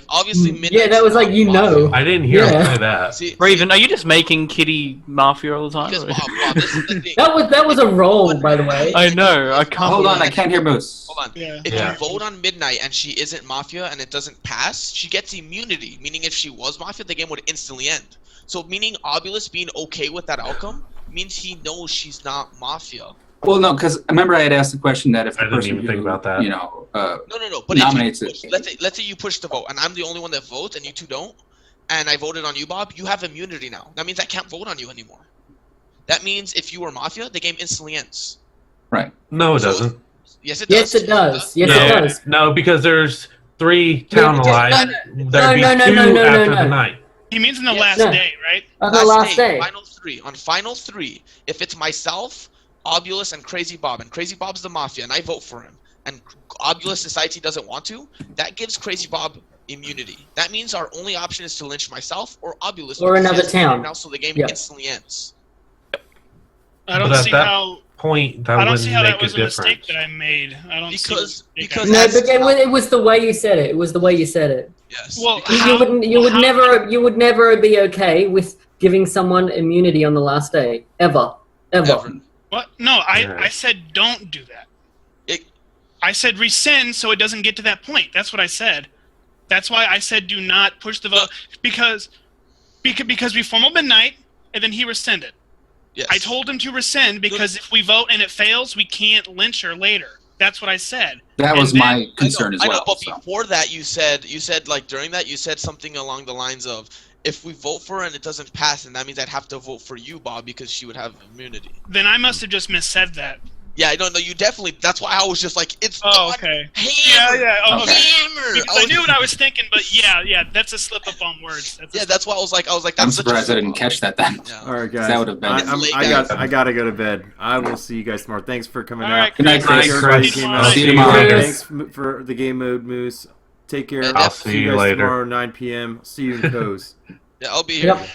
S4: obviously midnight.
S2: Yeah, that was like, you know.
S8: I didn't hear
S2: Yeah.
S8: him say that.
S4: See,
S10: Raven, are you just making Kitty Mafia all the time?
S4: because Bob, this is the thing.
S2: That was a roll, by the way.
S10: I know, I can't.
S9: Hold on, I can't hear Moose.
S4: Hold on.
S3: Yeah.
S4: If
S8: Yeah.
S4: you vote on midnight and she isn't mafia and it doesn't pass, she gets immunity. Meaning, if she was mafia, the game would instantly end. So, meaning Obulus being okay with that outcome means he knows she's not mafia.
S9: Well, no, because remember I had asked the question that if the
S8: I didn't
S9: person
S8: even think
S9: who,
S8: about that.
S9: you know,
S4: No. But
S9: nominates
S4: if you
S9: it.
S4: push, let's say you push the vote and I'm the only one that votes and you two don't, and I voted on you, Bob, you have immunity now. That means I can't vote on you anymore. That means if you were mafia, the game instantly ends.
S8: No, it
S4: So-
S8: does.
S4: Yes, it does.
S2: Yes, it does. Yes,
S8: no,
S2: it does.
S8: No, because there's 3 town
S2: Yeah,
S8: alive.
S2: no,
S8: There'd be
S2: no, no,
S8: 2
S2: no, no,
S8: after
S2: no.
S8: the night.
S3: He means in the
S4: Yes.
S3: last
S2: No.
S3: day, right?
S2: On the last day.
S4: Final 3. On final 3, if it's myself, Obulus, and Crazy Bob, and Crazy Bob's the mafia, and I vote for him, and Obulus decides he doesn't want to, that gives Crazy Bob immunity. That means our only option is to lynch myself or Obulus.
S2: Or
S4: because he
S2: another
S4: has immunity
S2: town.
S4: Now, so the game
S2: Yep.
S4: instantly ends.
S3: I don't
S8: But at
S3: see
S8: that
S3: how.
S8: Point that
S3: I don't
S8: wouldn't
S3: see how
S8: make
S3: that was
S8: a
S3: a mistake
S8: difference.
S3: that I made. I don't
S4: Because-
S3: see.
S4: because-
S2: No,
S4: that's
S2: but
S4: how-
S2: it was the way you said it. It was the way you said it.
S4: Yes.
S3: Well,
S4: because-
S2: You would
S3: how-
S2: never be okay with giving someone immunity on the last day, ever.
S4: Ever.
S3: What? No,
S8: Yeah.
S3: I said don't do that.
S4: It-
S3: I said rescind so it doesn't get to that point. That's what I said. That's why I said do not push the vote because we form a midnight and then he rescinded.
S4: Yes.
S3: I told him to rescind because if we vote and it fails, we can't lynch her later. That's what I said.
S9: That was
S3: And
S9: my
S3: then-
S9: concern as
S4: I know,
S9: well.
S4: but
S9: so.
S4: before that, you said like during that, you said something along the lines of, if we vote for her and it doesn't pass, then that means I'd have to vote for you, Bob, because she would have immunity.
S3: Then I must have just missaid that.
S4: Yeah, I don't know. You definitely. That's why I was just like, it's
S3: Oh,
S4: done.
S3: okay.
S4: Hammered.
S3: Yeah. Oh, okay.
S4: Hammered.
S3: Because I knew what I was thinking, but yeah, that's a slip up on words.
S4: Yeah, that's why I was like, that's
S9: I'm
S4: such a
S9: surprised I didn't
S4: slip-up.
S9: catch that then.
S4: Yeah.
S12: All right, guys.
S9: That would have been.
S12: I gotta go to bed. I will see you guys tomorrow. Thanks for coming
S3: All
S12: out.
S3: right,
S9: Good night,
S3: Chris.
S9: Chris.
S12: Everybody
S8: Chris.
S12: came
S3: I'll
S12: out.
S9: see you tomorrow.
S12: Thanks for the game mode, Moose. Take care.
S4: I'll
S8: see you
S12: guys
S8: later.
S12: tomorrow, 9 p.m. See you in Coast.
S4: Yeah, I'll be here.
S2: Yep.